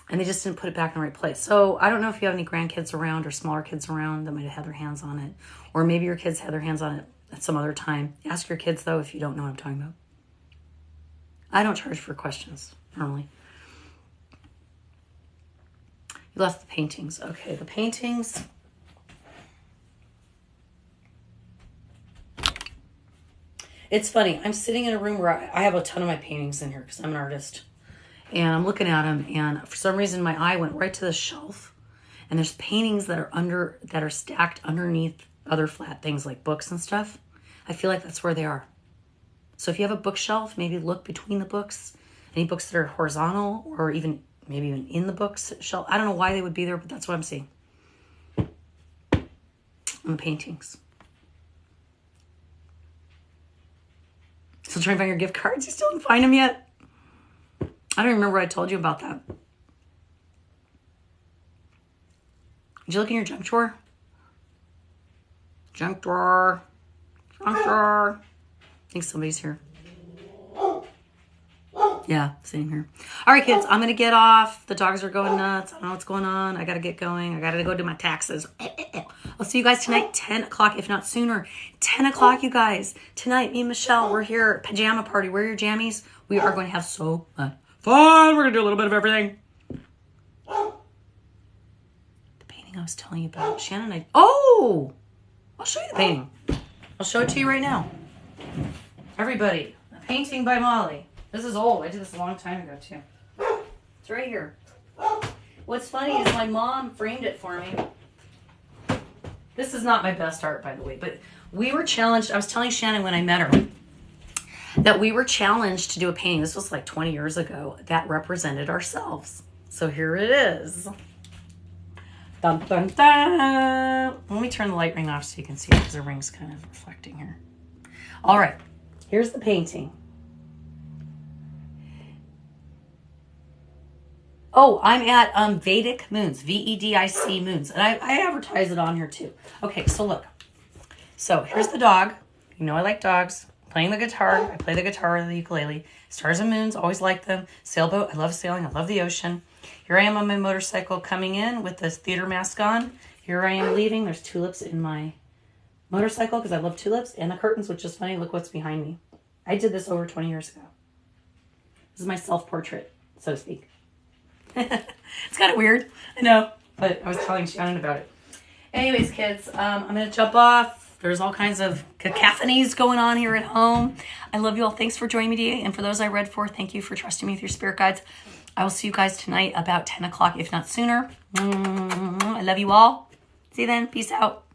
and they just didn't put it back in the right place. So I don't know if you have any grandkids around or smaller kids around that might have had their hands on it, or maybe your kids had their hands on it at some other time. Ask your kids, though, if you don't know what I'm talking about. I don't charge for questions, normally. You left the paintings. Okay, the paintings. It's funny. I'm sitting in a room where I have a ton of my paintings in here because I'm an artist. And I'm looking at them, and for some reason my eye went right to the shelf. And there's paintings that are stacked underneath other flat things like books and stuff. I feel like that's where they are. So if you have a bookshelf, maybe look between the books. Any books that are horizontal or even maybe even in the books shelf. I don't know why they would be there, but that's what I'm seeing. And the paintings. Still trying to find your gift cards? You still didn't find them yet? I don't remember what I told you about that. Did you look in your junk drawer? Junk drawer. Junk drawer. I think somebody's here. Yeah, sitting here. All right, kids, I'm going to get off. The dogs are going nuts. I don't know what's going on. I got to get going. I got to go do my taxes. I'll see you guys tonight, 10 o'clock, if not sooner. 10 o'clock, you guys. Tonight, me and Michelle, we're here, pajama party. Wear your jammies. We are going to have so much Fun. We're going to do a little bit of everything. The painting I was telling you about. Shannon, I'll show you the painting. I'll show it to you right now. Everybody, a painting by Molly. This is old. I did this a long time ago, too. It's right here. What's funny is my mom framed it for me. This is not my best art, by the way, but we were challenged. I was telling Shannon when I met her that we were challenged to do a painting. This was like 20 years ago that represented ourselves. So here it is. Dun, dun, dun. Let me turn the light ring off so you can see it because the ring's kind of reflecting here. All right, here's the painting. Oh, I'm at Vedic Moons, VEDIC Moons. And I advertise it on here too. Okay, so look. So here's the dog. You know I like dogs. Playing the guitar. I play the guitar or the ukulele. Stars and moons, always like them. Sailboat, I love sailing. I love the ocean. Here I am on my motorcycle coming in with this theater mask on. Here I am leaving. There's tulips in my motorcycle because I love tulips. And the curtains, which is funny. Look what's behind me. I did this over 20 years ago. This is my self-portrait, so to speak. It's kind of weird, I know, but I was telling Shannon about it. Anyways, kids, I'm going to jump off. There's all kinds of cacophonies going on here at home. I love you all. Thanks for joining me today. And for those I read for, thank you for trusting me with your spirit guides. I will see you guys tonight about 10 o'clock, if not sooner. I love you all. See you then. Peace out.